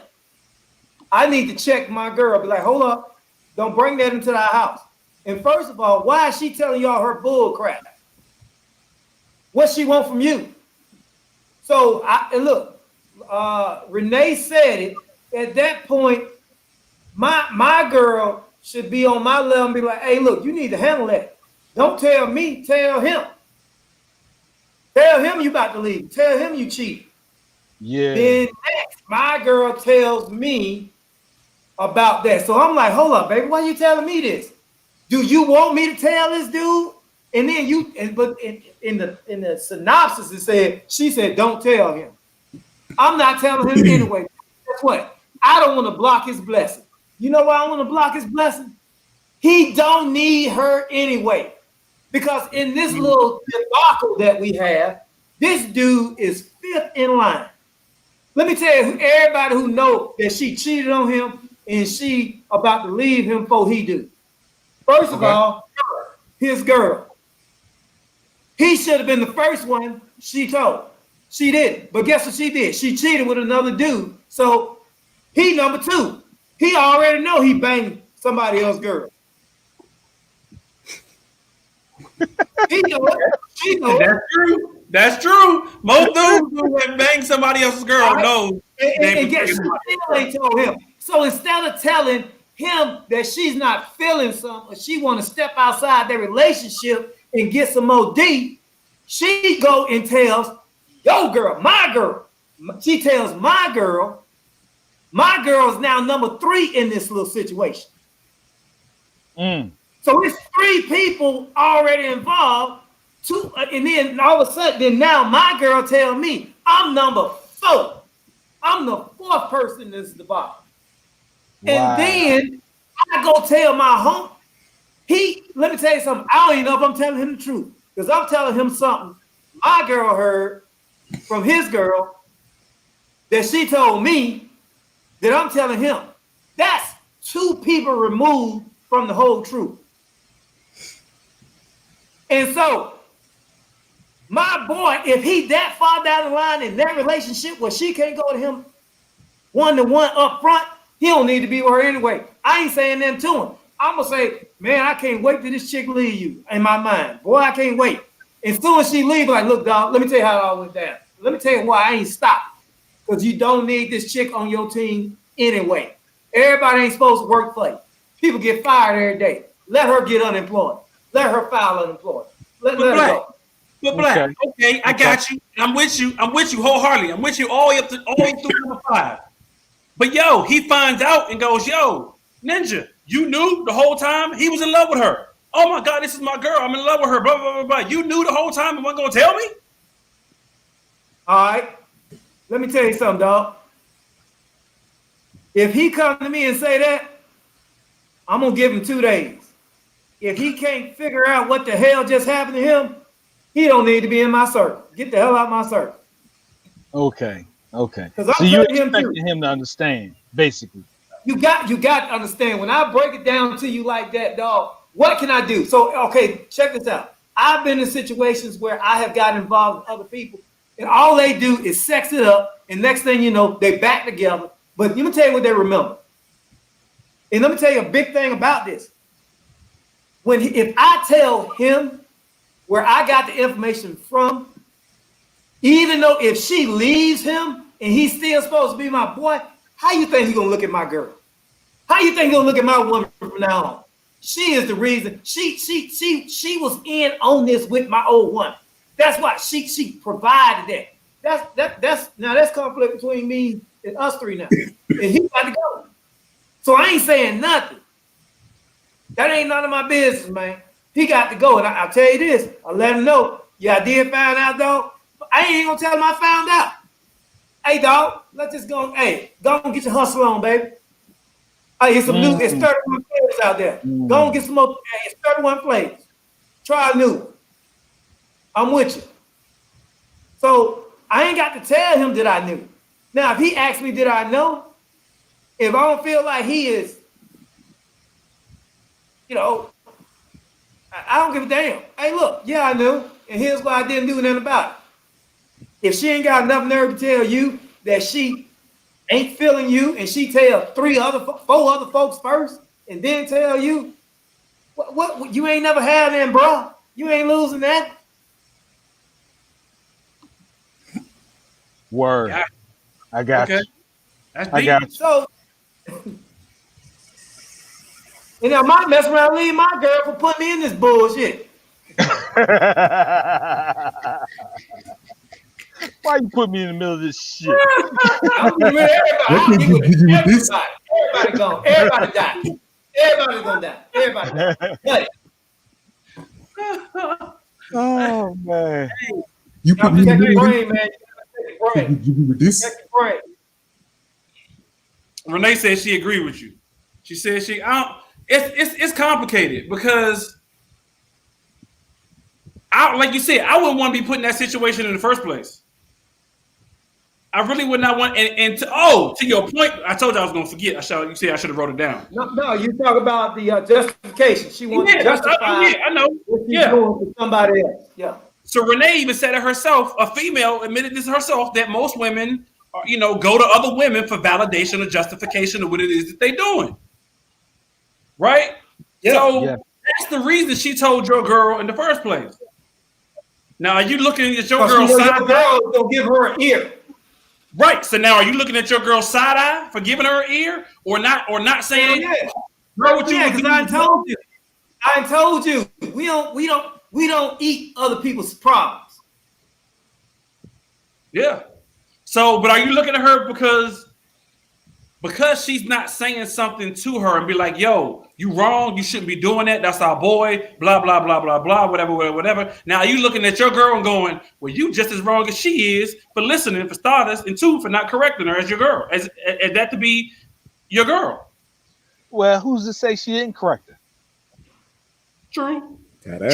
Speaker 2: I need to check my girl. Be like, hold up. Don't bring that into our house. And first of all, why is she telling y'all her bull crap? What she want from you? So, look, Renee said it. At that point, my girl should be on my level and be like, hey, look, you need to handle that. Don't tell me, tell him. Tell him you about to leave. Tell him you cheated.
Speaker 3: Yeah.
Speaker 2: Then next, my girl tells me about that. So I'm like, hold up, baby, why you telling me this? Do you want me to tell this dude? And then but in the synopsis it said, she said, don't tell him. I'm not telling him anyway. Guess what? I don't want to block his blessing. You know why I want to block his blessing? He don't need her anyway. Because in this little debacle that we have, this dude is fifth in line. Let me tell you, everybody who knows that she cheated on him and she about to leave him before he do. First of all, his girl. He should have been the first one she told. She didn't. But guess what she did? She cheated with another dude. So he number two. He already know he banged somebody else's girl. He know it. She know it.
Speaker 1: That's true. That's true. Most dudes who have banged somebody else's girl know.
Speaker 2: And guess she still ain't told him. So instead of telling him that she's not feeling something, or she want to step outside their relationship and get some more D, she go and tells your girl, my girl. She tells my girl is now number 3 in this little situation. So it's 3 people already involved. And then all of a sudden, then now my girl tell me I'm number 4. I'm the 4th person in this debacle. Wow. And then I go tell my home. Let me tell you something. I don't even know if I'm telling him the truth. Because I'm telling him something my girl heard from his girl that she told me that I'm telling him. That's 2 people removed from the whole truth. And so, my boy, if he that far down the line in that relationship where she can't go to him one-to-one up front, he don't need to be with her anyway. I ain't saying that to him. I'm going to say, man, I can't wait till this chick leave you in my mind. Boy, I can't wait. As soon as she leaves, like, look, dog, let me tell you how it all went down. Let me tell you why I ain't stopped. Because you don't need this chick on your team anyway. Everybody ain't supposed to work for you. People get fired every day. Let her get unemployed. Let her file unemployed. Let her go.
Speaker 1: But Black, okay, I got you. I'm with you. I'm with you wholeheartedly. I'm with you all the way through number 5. But yo, he finds out and goes, yo, Ninja, you knew the whole time he was in love with her. Oh my God, this is my girl. I'm in love with her. Blah, blah, blah, blah. You knew the whole time and wasn't going to tell me?
Speaker 2: All right. Let me tell you something, dog. If he come to me and say that, I'm going to give him 2 days. If he can't figure out what the hell just happened to him, he don't need to be in my circle. Get the hell out of my circle.
Speaker 3: Okay.
Speaker 2: So
Speaker 3: you expected him to understand, basically.
Speaker 2: You got to understand. When I break it down to you like that, dog, what can I do? So, okay, check this out. I've been in situations where I have gotten involved with other people, and all they do is sex it up, and next thing you know, they back together. But let me tell you what they remember. And let me tell you a big thing about this. If I tell him where I got the information from, even though if she leaves him, and he's still supposed to be my boy, how you think he's gonna look at my girl? How you think he's gonna look at my woman from now on? She is the reason. She was in on this with my old one. That's why she provided that. That's conflict between me and us three now. And he got to go. So I ain't saying nothing. That ain't none of my business, man. He got to go. And I'll tell you this. I let him know. Yeah, I did find out, dog. But I ain't gonna tell him I found out. Hey, dog, let's just go. Hey, go and get your hustle on, baby. Hey, it's some new. It's 31 flavors out there. Go and get some more. Hey, it's 31 flavors. Try a new one. I'm with you. So I ain't got to tell him that I knew. Now, if he asks me, did I know? If I don't feel like he is, you know, I don't give a damn. Hey, look, yeah, I knew, and here's why I didn't do nothing about it. If she ain't got enough nerve to tell you that she ain't feeling you, and she tell four other folks first, and then tell you, what you ain't never had them, bro. You ain't losing that.
Speaker 3: Word.
Speaker 1: Yeah.
Speaker 3: I got you.
Speaker 1: That's
Speaker 3: I got you.
Speaker 2: So, and I might mess around and leave my girl for putting me in this bullshit.
Speaker 3: Why you put me in the middle of this shit?
Speaker 2: I'm with everybody. Everybody gone. Everybody die. Everybody's gonna die. Everybody die.
Speaker 3: Oh man.
Speaker 4: You put me in
Speaker 2: Check
Speaker 4: the
Speaker 2: your
Speaker 4: middle.
Speaker 2: brain, man. Check your brain.
Speaker 4: You with this?
Speaker 2: Check your brain.
Speaker 1: Renee said she agreed with you. She said it's complicated because like you said, I wouldn't want to be put in that situation in the first place. I really would not want. And to your point, I told you I was going to forget. You said I should have wrote it down.
Speaker 2: No, you talk about the justification. She wants to justify.
Speaker 1: I know.
Speaker 2: What she's doing for somebody else. Yeah.
Speaker 1: So Renee even said it herself. A female admitted this herself that most women, go to other women for validation or justification of what it is that they're doing. Right. Yeah. So that's the reason she told your girl in the first place. Now, are you looking at your girl's side?
Speaker 2: Your girl don't give her an ear.
Speaker 1: Right. So now, are you looking at your girl's side eye for giving her an ear, or not saying?
Speaker 2: Yeah. Because I told you. We don't eat other people's problems.
Speaker 1: Yeah. So, but are you looking at her because she's not saying something to her and be like, yo, you wrong, you shouldn't be doing that, that's our boy, blah, blah, blah, blah, blah, whatever. Now, are you looking at your girl and going, well, you just as wrong as she is for listening, for starters, and two, for not correcting her as your girl, as that to be your girl?
Speaker 3: Well, who's to say she didn't correct her?
Speaker 1: True. But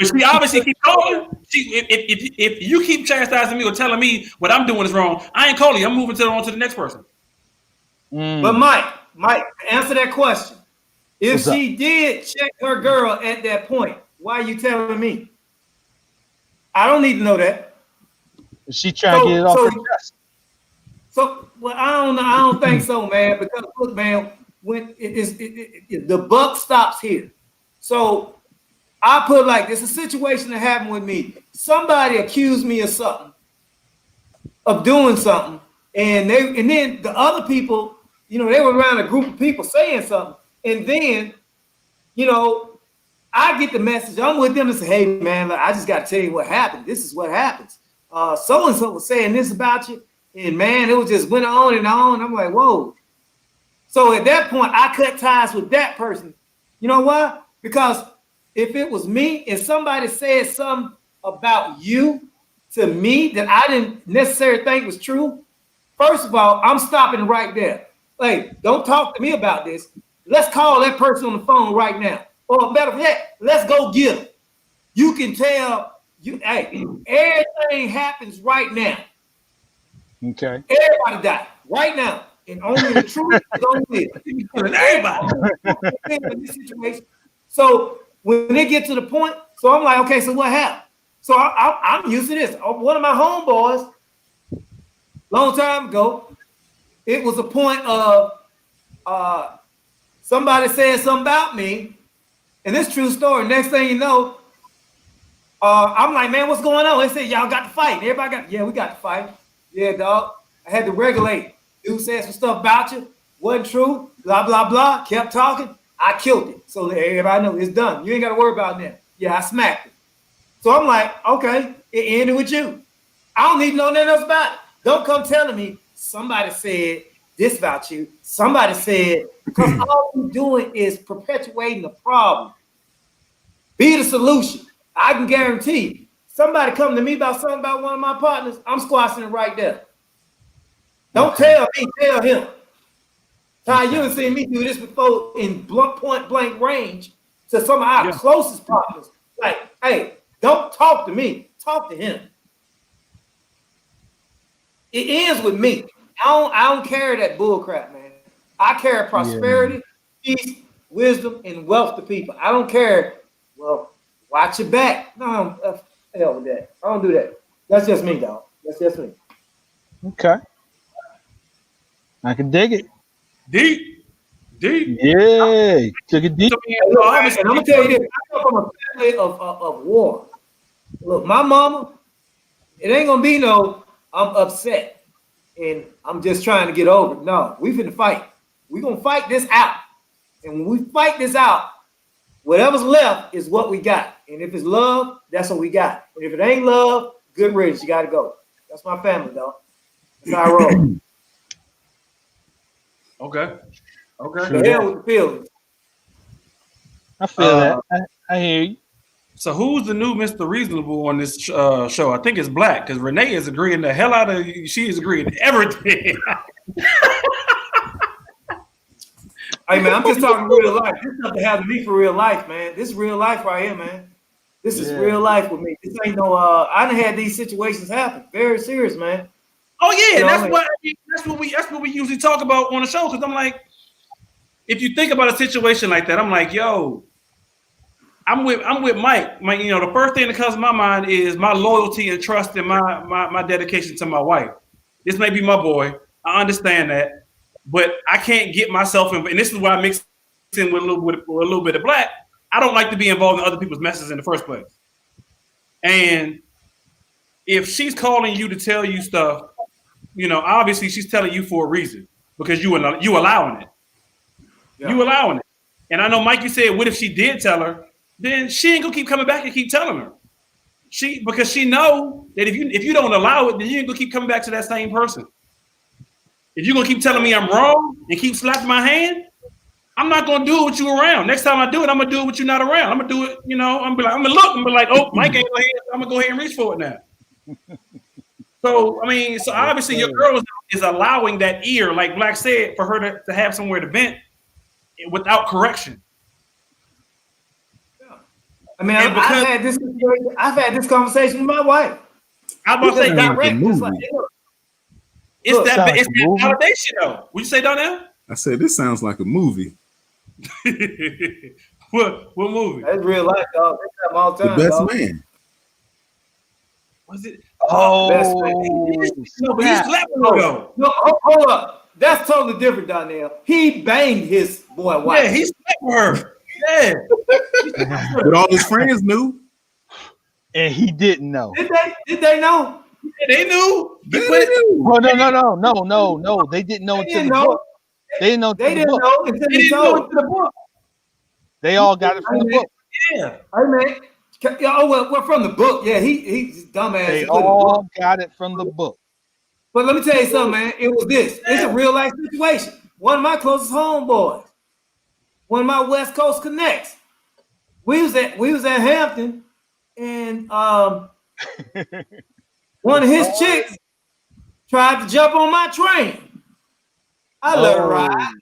Speaker 1: she obviously keep calling. If you keep chastising me or telling me what I'm doing is wrong, I ain't calling you. I'm moving on to the next person.
Speaker 2: But Mike, answer that question. If she did check her girl at that point, why are you telling me? I don't need to know that.
Speaker 3: She trying to get it off her chest.
Speaker 2: So, well, I don't know. I don't think so, man. Because look, man, when the buck stops here. So I put like this: a situation that happened with me. Somebody accused me of something, of doing something, and then the other people, they were around a group of people saying something, and then, I get the message. I'm with them to say, hey, man, look, I just got to tell you what happened. This is what happens. So and so was saying this about you, and man, it was just went on and on. I'm like, whoa. So at that point, I cut ties with that person. You know why? Because if it was me and somebody said something about you to me that I didn't necessarily think was true, first of all, I'm stopping right there. Like, don't talk to me about this. Let's call that person on the phone right now. Or better yet, let's go get him. You can tell everything happens right now. Okay. Everybody die right now. And only the truth is only everybody in this situation. So when they get to the point, so I'm like, okay, so what happened? So I'm used to this. One of my homeboys, long time ago, it was a point of somebody said something about me, and this true story. Next thing you know, I'm like, man, what's going on? They said, y'all got to fight. Everybody we got to fight. Yeah, dog. I had to regulate. Dude said some stuff about you, wasn't true, blah, blah, blah, kept talking. I killed it. So everybody know it's done. You ain't got to worry about that. Yeah, I smacked it. So I'm like, okay, it ended with you. I don't need to know nothing else about it. Don't come telling me somebody said this about you. Somebody said, because all you're doing is perpetuating the problem. Be the solution. I can guarantee you. Somebody come to me about something about one of my partners, I'm squashing it right there. Don't tell me, tell him. Ty, you have seen me do this before in point blank range to some of our closest partners. Like, hey, don't talk to me, talk to him. It ends with me. I don't carry that bull crap, man. I carry prosperity, peace, wisdom, and wealth to people. I don't care. Well, watch your back. No, hell with that. I don't do that. That's just me, dog. That's just me.
Speaker 3: Okay. I can dig it.
Speaker 1: Deep.
Speaker 3: Yeah. Took it deep.
Speaker 2: And I'm gonna tell you this. I come from a family of war. Look, my mama, it ain't gonna be no, I'm upset and I'm just trying to get over it. No, we finna fight. We're gonna fight this out. And when we fight this out, whatever's left is what we got. And if it's love, that's what we got. And if it ain't love, good riddance, you gotta go. That's my family, dog. That's how I roll.
Speaker 1: Okay.
Speaker 2: The hell with the feelings.
Speaker 3: I feel that. I hear you.
Speaker 1: So who's the new Mr. Reasonable on this show? I think it's Black, because Renee is agreeing the hell out of you. She is agreeing to everything.
Speaker 2: Hey, man, I'm just talking real life. This stuff happened to me for real life, man. This is real life right here, man. This is real life with me. This ain't no, I done had these situations happen. Very serious, man.
Speaker 1: Oh yeah,
Speaker 2: you know
Speaker 1: that's what we usually talk about on the show. Because I'm like, if you think about a situation like that, I'm like, yo, I'm with Mike. You know, the first thing that comes to my mind is my loyalty and trust and my dedication to my wife. This may be my boy. I understand that, but I can't get myself in. And this is why I mix in with a little bit of Black. I don't like to be involved in other people's messes in the first place. And if she's calling you to tell you stuff, you know, obviously she's telling you for a reason because you allowing it. Yeah. You allowing it. And I know Mike, you said, what if she did tell her? Then she ain't gonna keep coming back and keep telling her. Because she know that if you don't allow it, then you ain't gonna keep coming back to that same person. If you're gonna keep telling me I'm wrong and keep slapping my hand, I'm not gonna do it with you around. Next time I do it, I'm gonna do it with you not around. I'm gonna do it, you know, I'm gonna be like, oh, Mike ain't gonna I'm gonna go ahead and reach for it now. So I mean, so obviously your girl is allowing that ear, like Black said, for her to have somewhere to vent without correction.
Speaker 2: I mean, I've had this conversation with my wife.
Speaker 1: I was about to say direct. It's that validation though. Would you say Donnell?
Speaker 4: I said this sounds like a movie.
Speaker 1: What movie?
Speaker 2: That's real life, dog. That's all the time,
Speaker 4: The Best
Speaker 2: dog.
Speaker 4: Man.
Speaker 1: Was it?
Speaker 2: Best Man.
Speaker 1: No, but he's slapping her though.
Speaker 2: No, hold up. That's totally different, Donnell. He banged his boy wife.
Speaker 1: Yeah, he slapped her. Yeah.
Speaker 4: But all his friends knew.
Speaker 3: And he didn't know.
Speaker 2: Did they know?
Speaker 1: Yeah, they knew.
Speaker 3: Oh, no. They didn't know until the book. They didn't know until the book. They all got it from the book.
Speaker 1: Yeah.
Speaker 2: Hey, man. Oh, well, from the book. Yeah, he's dumbass.
Speaker 3: They all got it from the book.
Speaker 2: But let me tell you something, man. It was this. It's a real life situation. One of my closest homeboys, one of my West Coast connects. We was at Hampton, and one of his chicks tried to jump on my train. I let her ride.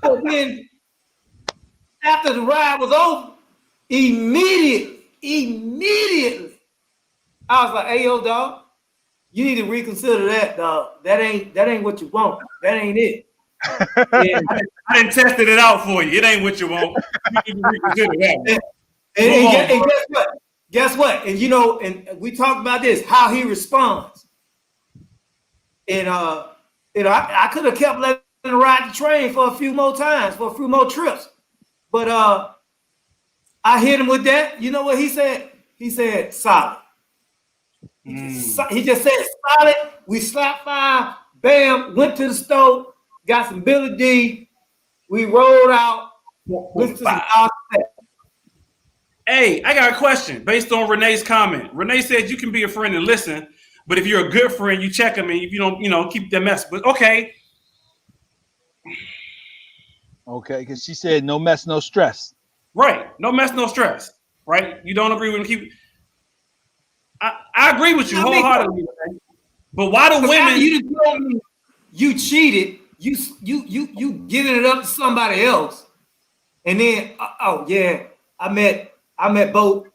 Speaker 2: But then, after the ride was over, immediately, I was like, "Hey, yo, dog, you need to reconsider that, dog. That ain't what you want. That ain't it."
Speaker 1: Yeah, I didn't tested it out for you. It ain't what you want. You need to reconsider that.
Speaker 2: And guess what? And you know, and we talked about this, how he responds. And you know, I could have kept letting him ride the train for a few more times, for a few more trips. But I hit him with that. You know what he said? He said, solid. He just said solid. We slapped 5. Bam. Went to the store. Got some Billy D. We rolled out. Listened to some
Speaker 1: Hey, I got a question based on Renee's comment. Renee said you can be a friend and listen, but if you're a good friend, you check them, and if you don't, keep them mess. But okay.
Speaker 3: Okay, because she said no mess, no stress.
Speaker 1: Right. No mess, no stress. Right? You don't agree with him. I agree with you wholeheartedly. But why do women?
Speaker 2: You cheated. You giving it up to somebody else, and then I met Bo.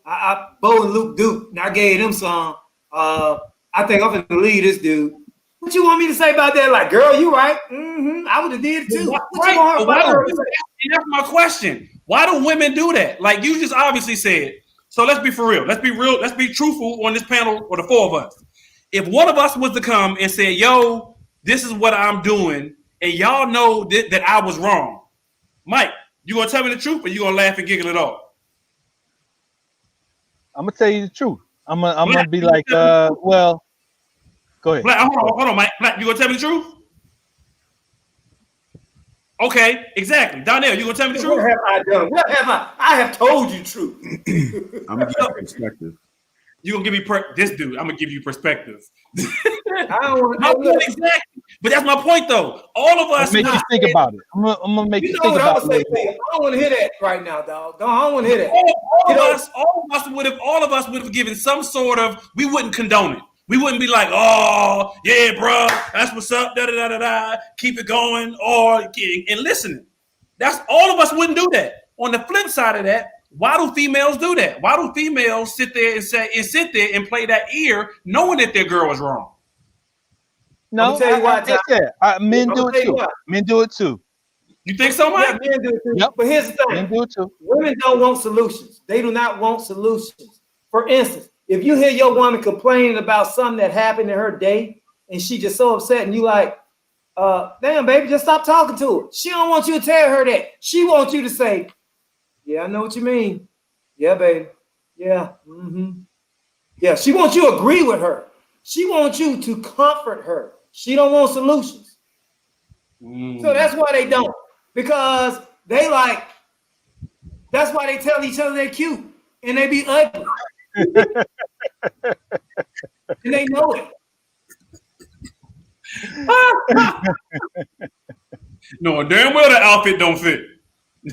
Speaker 2: Bo and Luke Duke, and I gave them some. I think I'm gonna leave this dude. What you want me to say about that? Like, girl, you right. I would have did it too.
Speaker 1: And that's my question. Why do women do that? Like you just obviously said. So let's be for real. Let's be real. Let's be truthful on this panel, or the 4 of us. If one of us was to come and say, "Yo, this is what I'm doing," and y'all know that I was wrong, Mike, you gonna tell me the truth, or you gonna laugh and giggle it off?
Speaker 3: I'm gonna tell you the truth. I'm gonna be like, well, go ahead.
Speaker 1: Black, hold on, Mike. Black, you gonna tell me the truth? Okay, exactly. Donnell, you gonna tell me the truth?
Speaker 2: What have I done? What have I? I have told you truth.
Speaker 4: I'm gonna give you perspective.
Speaker 1: You gonna give me this dude? I'm gonna give you perspective.
Speaker 2: I don't
Speaker 1: exactly, but that's my point, though. All of us
Speaker 3: make you think about it. I'm gonna make you think about it.
Speaker 2: I don't want to hear that right now, dog. I don't want to hear that.
Speaker 1: All of us would have given some sort of. We wouldn't condone it. We wouldn't be like, "Oh, yeah, bro, that's what's up." Da da da da da. Keep it going, and listening. That's all of us wouldn't do that. On the flip side of that, why do females do that? Why do females sit there and play that ear, knowing that their girl is wrong?
Speaker 3: No, tell you why. Men do it too. Men do it too.
Speaker 1: You think so, Mike?
Speaker 2: Yeah, men do it too.
Speaker 3: Yep.
Speaker 2: But here's the thing:
Speaker 3: men do it too.
Speaker 2: Women don't want solutions. They do not want solutions. For instance, if you hear your woman complaining about something that happened in her day, and she just so upset, and you like, damn, baby, just stop talking to her. She don't want you to tell her that. She wants you to say, yeah, I know what you mean. Yeah, baby. Yeah. Yeah, she wants you to agree with her. She wants you to comfort her. She don't want solutions. So that's why they don't. Because they like, that's why they tell each other they're cute and they be ugly. And they know it.
Speaker 1: No, damn well the outfit don't fit.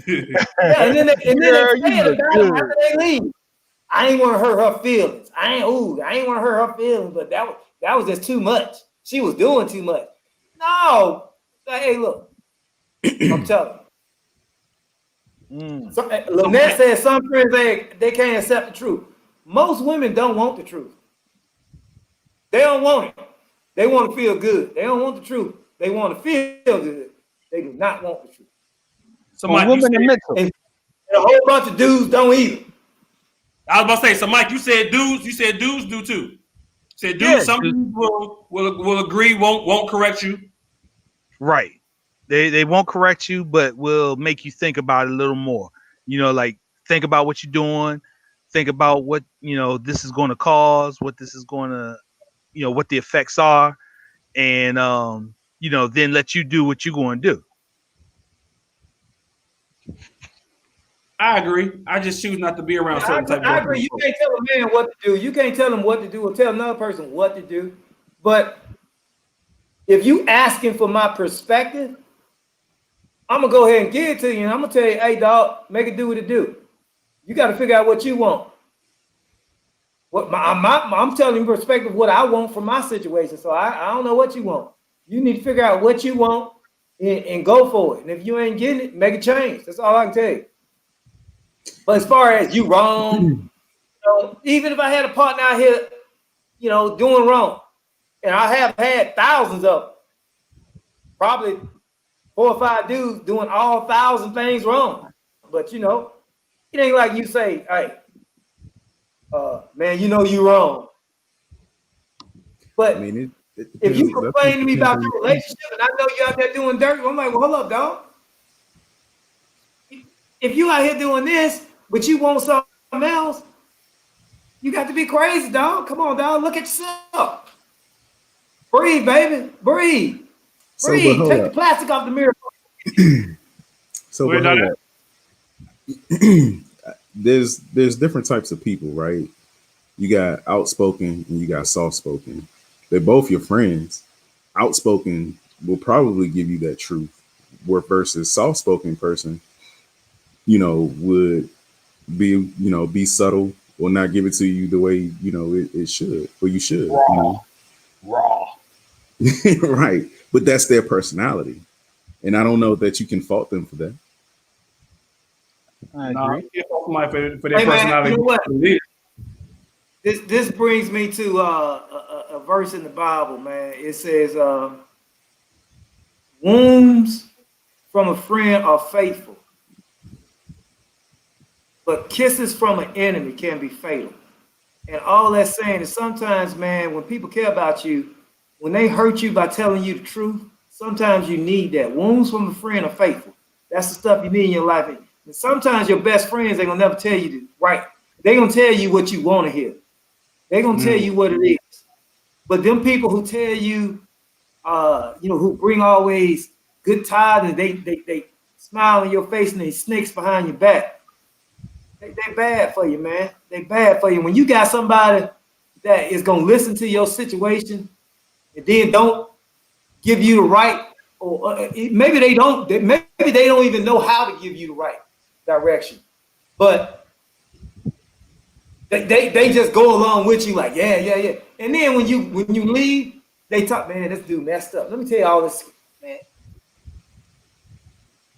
Speaker 2: And then they say it after they leave. I ain't want to hurt her feelings. I ain't want to hurt her feelings, but that was just too much. She was doing too much. No. Hey, look. I'm telling you. So, Lynette said some friends they can't accept the truth. Most women don't want the truth. They don't want it. They want to feel good. They don't want the truth. They want to feel good. They do not want the truth.
Speaker 1: So Mike,
Speaker 2: and a whole bunch of dudes don't either.
Speaker 1: I was about to say, so Mike, you said dudes do too. You said dudes, some people will agree, won't correct you.
Speaker 3: Right. They won't correct you, but will make you think about it a little more. Like think about what you're doing, think about what this is going to cause, what this is going to, what the effects are, and then let you do what you're going to do.
Speaker 1: I agree. I just choose not to be around certain type of people.
Speaker 2: I agree. You can't tell a man what to do. You can't tell him what to do or tell another person what to do. But if you asking for my perspective, I'm going to go ahead and give it to you. And I'm going to tell you, hey, dog, make it do what it do. You got to figure out what you want. I'm telling you perspective of what I want from my situation. So I don't know what you want. You need to figure out what you want and go for it. And if you ain't getting it, make a change. That's all I can tell you. But as far as you wrong, even if I had a partner out here, doing wrong, and I have had thousands of them, probably 4 or 5 dudes doing all 1,000 things wrong. But it ain't like you say, hey, man, you wrong. But if you complain to me about your relationship and I know you out there doing dirt, I'm like, well, hold up, dog. If you out here doing this, but you want something else, You got to be crazy, dog. Come on, dog. Look at yourself. Breathe, baby. Breathe.
Speaker 4: So, but
Speaker 2: Breathe.
Speaker 4: hold
Speaker 2: Take the
Speaker 4: up.
Speaker 2: plastic off the mirror.
Speaker 4: So,
Speaker 1: Wait,
Speaker 4: but hold up. There's different types of people, right? You got outspoken and you got soft spoken. They're both your friends. Outspoken will probably give you that truth, where versus soft spoken person, would be subtle or not give it to you the way it should, or you should.
Speaker 3: Raw.
Speaker 4: Right. But that's their personality. And I don't know that you can fault them for that.
Speaker 3: I
Speaker 1: No,
Speaker 3: agree.
Speaker 1: you can't fault somebody for their
Speaker 2: Hey, man,
Speaker 1: personality.
Speaker 2: you know what? This brings me to a verse in the Bible, man. It says, wounds from a friend are faithful, but kisses from an enemy can be fatal. And all that's saying is sometimes, man, when people care about you, when they hurt you by telling you the truth, sometimes you need that. Wounds from a friend are faithful. That's the stuff you need in your life. And sometimes your best friends ain't gonna never tell you the right. They gonna tell you what you want to hear. They gonna tell you what it is. But them people who tell you, who bring always good tidings, they smile in your face and they snakes behind your back. They bad for you, man. They bad for you. When you got somebody that is gonna listen to your situation and then don't give you the right, or maybe they don't even know how to give you the right direction, but they just go along with you like, yeah. And then when you leave, they talk, man, this dude messed up. Let me tell you all this, man.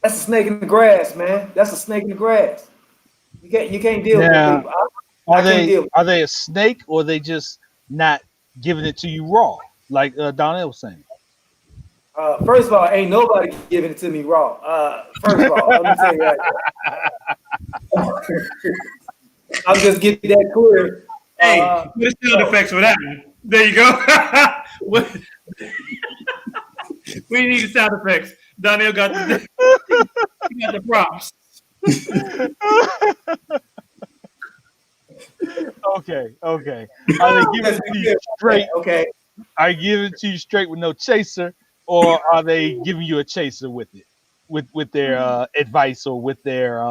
Speaker 2: That's a snake in the grass, man. That's a snake in the grass. You can't deal with people.
Speaker 3: Are they a snake, or are they just not giving it to you raw, like Donnell was saying?
Speaker 2: First of all, ain't nobody giving it to me raw. First of all, let me tell you that. I'm just getting that clear.
Speaker 1: Hey, put sound effects for that one. There you go. We need the sound effects. Donnell got the props.
Speaker 3: Okay. Are they giving it to you straight?
Speaker 2: Okay.
Speaker 3: Are you giving it to you straight with no chaser, or are they giving you a chaser with it, with their advice or with their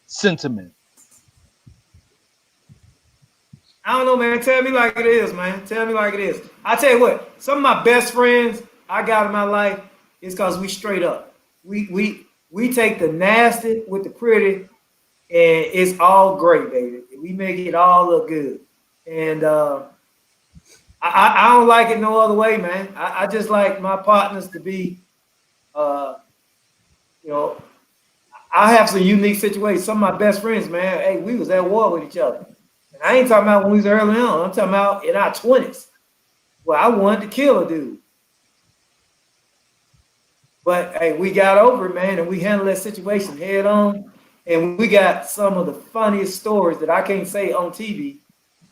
Speaker 3: sentiment?
Speaker 2: I don't know, man. Tell me like it is, man. Tell me like it is. I tell you what, some of my best friends I got in my life is because we straight up. We take the nasty with the pretty, and it's all great, baby. We make it all look good. And I don't like it no other way, man. I just like my partners to be, I have some unique situations. Some of my best friends, man, hey, we was at war with each other. And I ain't talking about when we was early on. I'm talking about in our 20s. Well, I wanted to kill a dude. But, hey, we got over it, man, and we handled that situation head on. And we got some of the funniest stories that I can't say on TV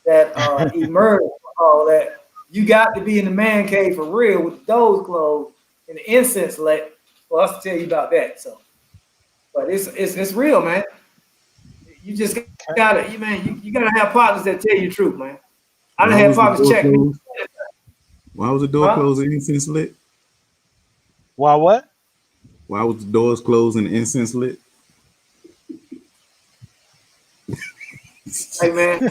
Speaker 2: that emerged from all that. You got to be in the man cave for real with the doors closed and the incense lit for us to tell you about that. So, but it's real, man. You just gotta, you gotta have partners that tell you the truth, man. I done had partners check me.
Speaker 4: Why was the door closed and incense lit?
Speaker 3: Why what?
Speaker 4: Why was the doors closed and the incense lit?
Speaker 2: Hey, man.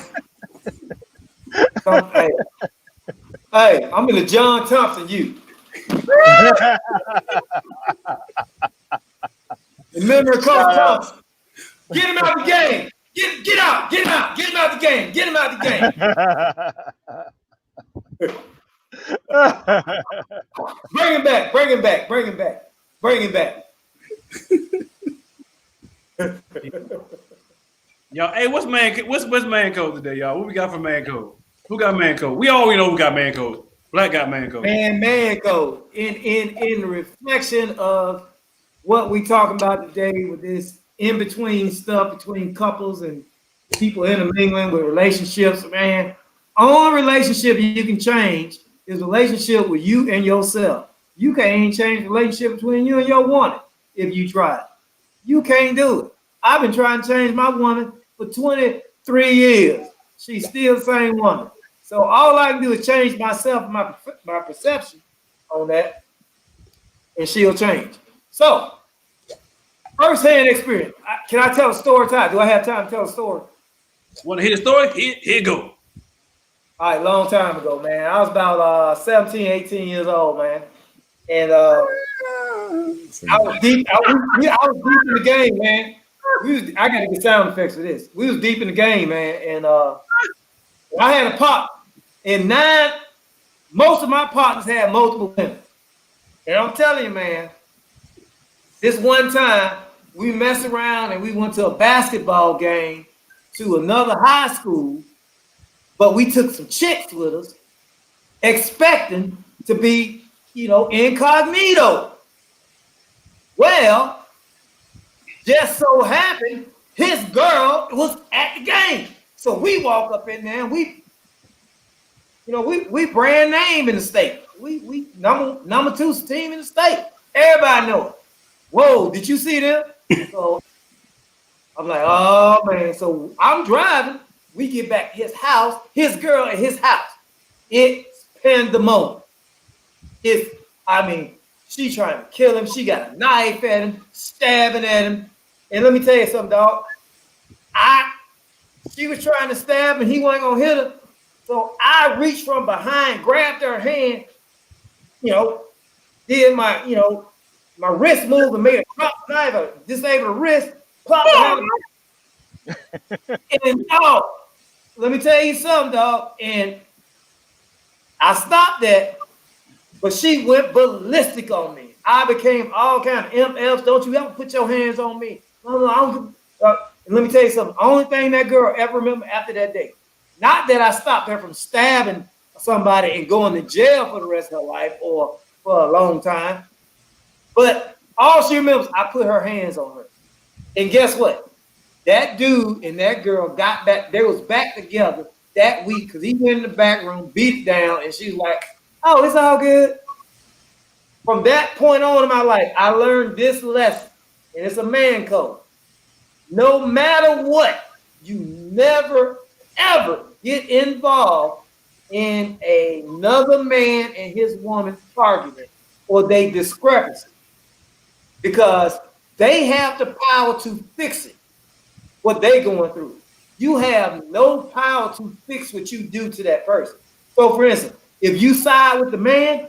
Speaker 2: Hey, I'm in the John Thompson U. Remember Coach Thompson. Get him out the game. Get out. Get him out. Get him out the game. Get him out the game. Bring him back. Bring him back. Bring him back. Bring him back.
Speaker 1: Y'all, hey, what's man code today, y'all? What we got for man code? Who got man code? We already know who got man code. Black got man code.
Speaker 2: Man code. In reflection of what we talking about today with this in-between stuff between couples and people intermingling with relationships, man. Only relationship you can change is relationship with you and yourself. You can't change the relationship between you and your woman if you try it. You can't do it. I've been trying to change my woman for 23 years. she's still the same woman. So all I can do is change myself, my perception on that, and she'll change. So, first-hand experience. Can I tell a story, Ty? Do I have time to tell a story?
Speaker 1: Want to hear the story? Here you go.
Speaker 2: All right, long time ago, man. I was about 17, 18 years old, man. And I was deep. I was deep in the game, man. I got to get sound effects for this. We was deep in the game, man. And I had a pop. And most of my partners had multiple women. And I'm telling you, man, this one time we messed around and we went to a basketball game to another high school, but we took some chicks with us, expecting to be, incognito. Well, just so happened his girl was at the game. So we walk up in there and we brand name in the state. We number 2 team in the state. Everybody know it. Whoa, did you see them? So I'm like, oh man. So I'm driving. We get back to his house, his girl at his house. It's pandemonium. She trying to kill him. She got a knife at him, stabbing at him. And let me tell you something, dog. She was trying to stab him, he wasn't gonna hit her. So I reached from behind, grabbed her hand, did my wrist move and made a crop knife, disabled her wrist, pop behind her. And dog, let me tell you something, dog. And I stopped that, but she went ballistic on me. I became all kind of MFs. Don't you ever put your hands on me. And let me tell you something. The only thing that girl ever remember after that day, not that I stopped her from stabbing somebody and going to jail for the rest of her life or for a long time, but all she remembers, I put her hands on her. And guess what? That dude and that girl got back. They was back together that week because he went in the back room, beat it down, and she was like, oh, it's all good. From that point on in my life, I learned this lesson, and it's a man code. No matter what, you never, ever get involved in another man and his woman's argument or they discrepancy because they have the power to fix it, what they going through. You have no power to fix what you do to that person. So, for instance, if you side with the man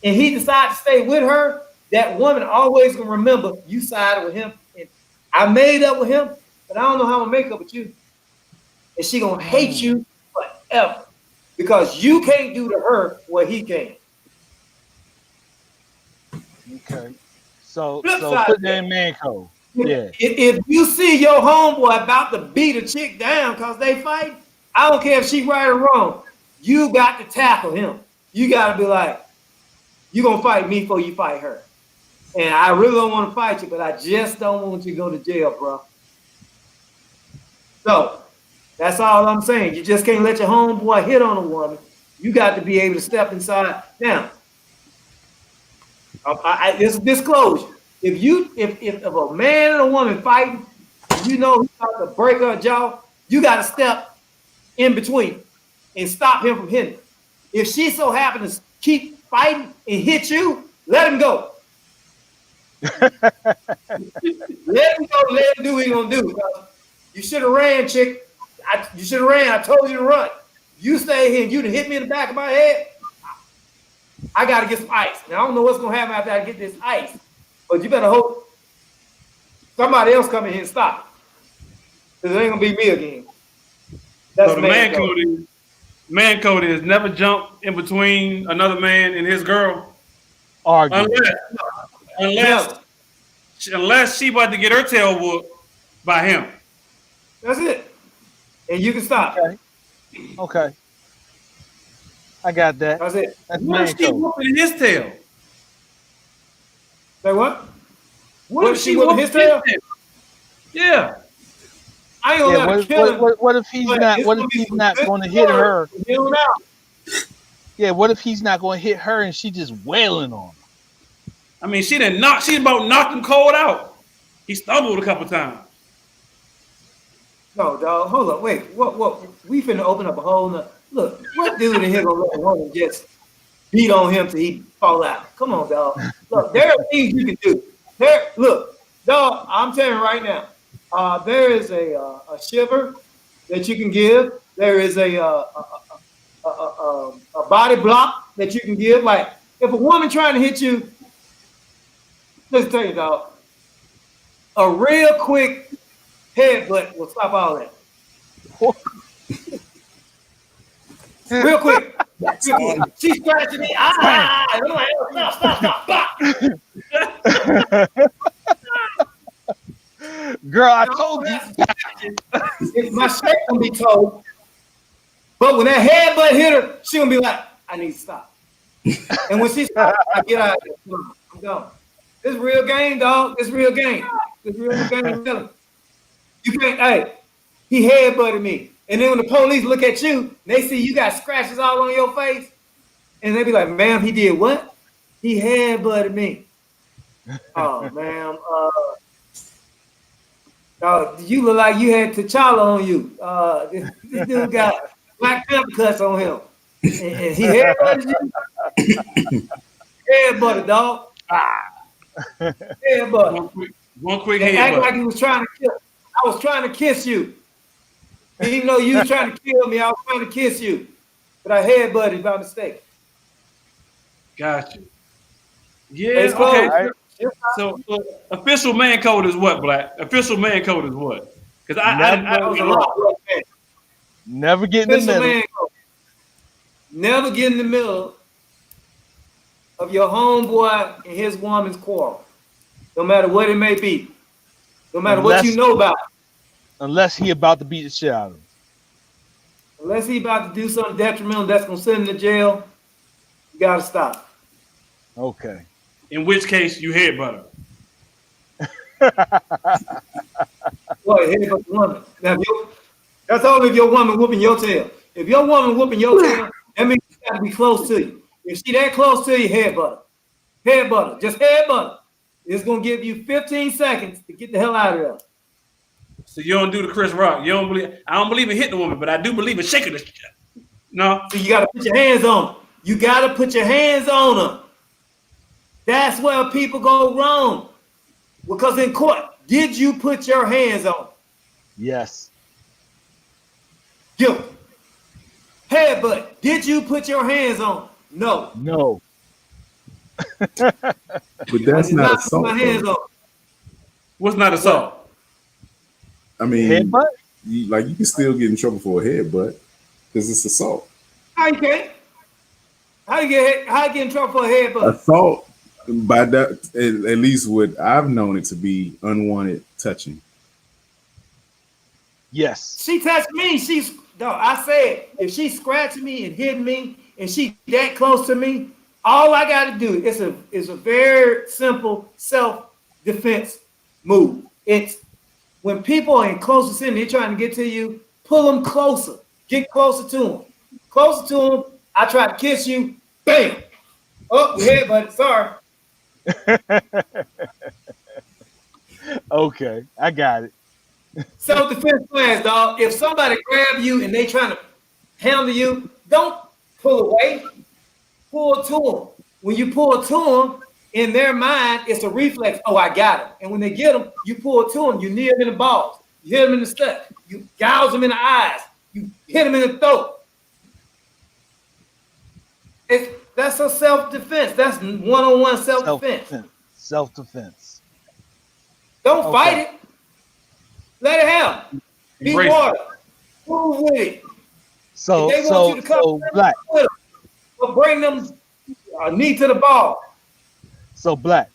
Speaker 2: and he decides to stay with her, that woman always gonna remember you sided with him. And I made up with him, but I don't know how I'm gonna make up with you. And she gonna hate you forever because you can't do to her what he can.
Speaker 3: Okay. So put that in man code. Yeah.
Speaker 2: If you see your homeboy about to beat a chick down because they fight, I don't care if she right or wrong. You got to tackle him. You got to be like, you gonna fight me before you fight her. And I really don't want to fight you, but I just don't want you to go to jail, bro. So that's all I'm saying. You just can't let your homeboy hit on a woman. You got to be able to step inside. Now, this is disclosure. If a man and a woman fighting, you know he's about to break her jaw, you got to step in between and stop him from hitting her. If she so happens to keep fighting and hit you, let him go. Let him go. Let him do what he's gonna do. You should have ran, chick. You should have ran. I told you to run. You stay here and you done hit me in the back of my head. I got to get some ice. Now, I don't know what's going to happen after I get this ice, but you better hope somebody else come in here and stop it. Because it ain't going to be me again. That's
Speaker 1: so the man code is never jump in between another man and his girl.
Speaker 3: Argue.
Speaker 1: Unless she about to get her tail whooped by him.
Speaker 2: That's it. And you can stop.
Speaker 3: Okay. I got that.
Speaker 2: That's it.
Speaker 3: That's
Speaker 1: what if she whooping his tail?
Speaker 2: Say what?
Speaker 1: What if she whooping his tail? Yeah.
Speaker 2: I ain't gonna let her kill him.
Speaker 3: What if he's not? What if he's not going to hit her? Yeah. What if he's not going to hit her and she just wailing on him?
Speaker 1: I mean, she about knocked him cold out. He stumbled a couple times.
Speaker 2: No, dog. Hold up. Wait. What? We finna open up a whole nother. Look, what dude in here gonna let a woman just beat on him till he fall out? Come on, dog. Look, there are things you can do. Look, dog. I'm telling you right now. There is a shiver that you can give. There is a body block that you can give. Like if a woman trying to hit you, let's tell you, dog. A real quick headbutt will stop all that. Real quick. She's scratching me. I'm like, oh, stop.
Speaker 3: Girl, I told you.
Speaker 2: My shirt gonna be told. But when that headbutt hit her, she gonna be like, I need to stop. And when she stops, I get out of here. I'm gone. It's real game, dog. It's real game. It's real game. You can't, hey, he headbutted me. And then when the police look at you, they see you got scratches all on your face, and they be like, ma'am, he did what? He headbutted me. Oh, ma'am. You look like you had T'Challa on you. This dude got Black Panther cuts on him. And he headbutted you. Headbutted, dog. Headbutted.
Speaker 1: One quick
Speaker 2: headbutt. Act like he was trying to kill. I was trying to kiss you. Even though you was trying to kill me, I was trying to kiss you. But I headbutted by mistake.
Speaker 1: Gotcha. Yeah, okay. Right. So official man code is what, Black? Official man code is what? Because
Speaker 3: never get in the middle.
Speaker 2: Never get in the middle of your homeboy and his woman's quarrel. No matter what it may be. No matter what you know about it.
Speaker 3: Unless he about to beat the shit out of him.
Speaker 2: Unless he about to do something detrimental that's going to send him to jail, you got to stop.
Speaker 3: Okay.
Speaker 1: In which case, you headbutt him.
Speaker 2: What, headbutt the woman? Now, that's only if your woman whooping your tail. If your woman whooping your tail, that means you got to be close to you. If she that close to you, headbutt her. Headbutt her. Just headbutt her. It's going to give you 15 seconds to get the hell out of there.
Speaker 1: So you don't do the Chris Rock. You don't believe. I don't believe in hitting the woman, but I do believe in shaking the shit. No.
Speaker 2: So you got to put your hands on her. You got to put your hands on her. That's where people go wrong. Because in court, did you put your hands on her?
Speaker 3: Yes.
Speaker 2: Guilty. Headbutt. Did you put your hands on her? No.
Speaker 3: No.
Speaker 4: But that's not assault.
Speaker 2: My hands on her.
Speaker 1: What's not assault?
Speaker 4: I mean,
Speaker 3: headbutt?
Speaker 4: You can still get in trouble for a headbutt because it's assault.
Speaker 2: How you can't? How you get in trouble for a headbutt?
Speaker 4: Assault, by that, at least what I've known it to be, unwanted touching.
Speaker 3: Yes.
Speaker 2: She touched me. I said if she scratched me and hit me and she that close to me, all I got to do is a very simple self-defense move. It's when people are in close vicinity, they're trying to get to you, pull them closer. Get closer to them. Closer to them. I try to kiss you. Bam. Oh, your head, buddy. Sorry.
Speaker 3: Okay, I got it.
Speaker 2: Self-defense class, dog. If somebody grab you and they trying to handle you, don't pull away. Pull to them. When you pull to them, in their mind, it's a reflex. Oh, I got him. And when they get them, you pull to them. You knee them in the balls. You hit them in the stomach. You gouge them in the eyes. You hit them in the throat. That's a self-defense. That's one-on-one self-defense.
Speaker 3: Self-defense.
Speaker 2: Don't fight it. Let it happen. Be water. Move with it.
Speaker 3: So Black.
Speaker 2: But bring them knee to the ball.
Speaker 3: So Black,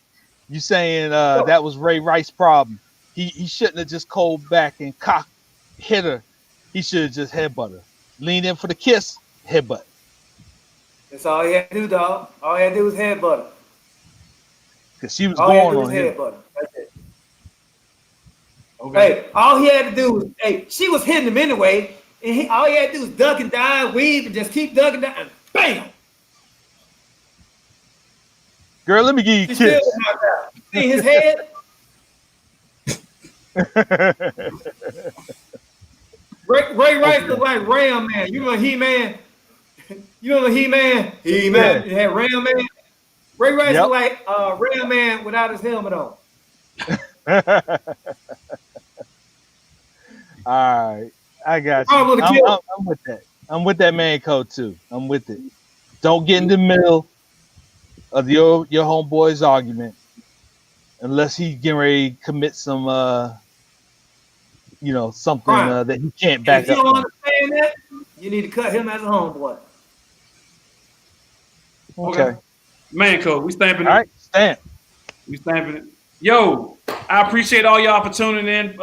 Speaker 3: you saying that was Ray Rice's problem? He shouldn't have just called back and hit her. He should have just headbutt her. Lean in for the kiss, headbutt.
Speaker 2: That's all he had to do, dog. All he had to do was headbutt her.
Speaker 3: Because she was going on him.
Speaker 2: That's it. Okay. Hey, all he had to do was, she was hitting him anyway, and all he had to do was duck and dive, weave, and just keep ducking down, and bam!
Speaker 3: Girl, let me give you a kiss.
Speaker 2: See his head? Ray Rice looked like Ram Man. You remember He-Man? You remember He-Man? He-Man. You had Ram Man. Ray Rice looked like Ram Man without his helmet on.
Speaker 3: All right, I got you. I'm with that. I'm with that man code too. I'm with it. Don't get in the middle of your homeboy's argument unless he's getting ready to commit some something that he can't back up.
Speaker 2: If you don't understand that, you need to cut him as a homeboy.
Speaker 3: Okay.
Speaker 1: Man code, we stamping it.
Speaker 3: All right, stamp.
Speaker 1: We stamping it. Yo, I appreciate all y'all for tuning in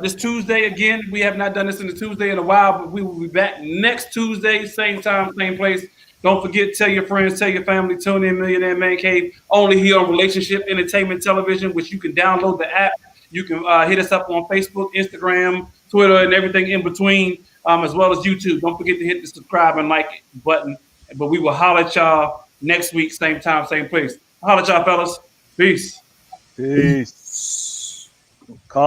Speaker 1: this Tuesday again. We have not done this in the Tuesday in a while, but we will be back next Tuesday, same time, same place. Don't forget, tell your friends, tell your family, tune in Millionaire Man Cave, only here on Relationship Entertainment Television, which you can download the app. You can hit us up on Facebook, Instagram, Twitter, and everything in between, as well as YouTube. Don't forget to hit the subscribe and like button. But we will holler at y'all next week, same time, same place. Holler at y'all, fellas. Peace.
Speaker 3: Peace.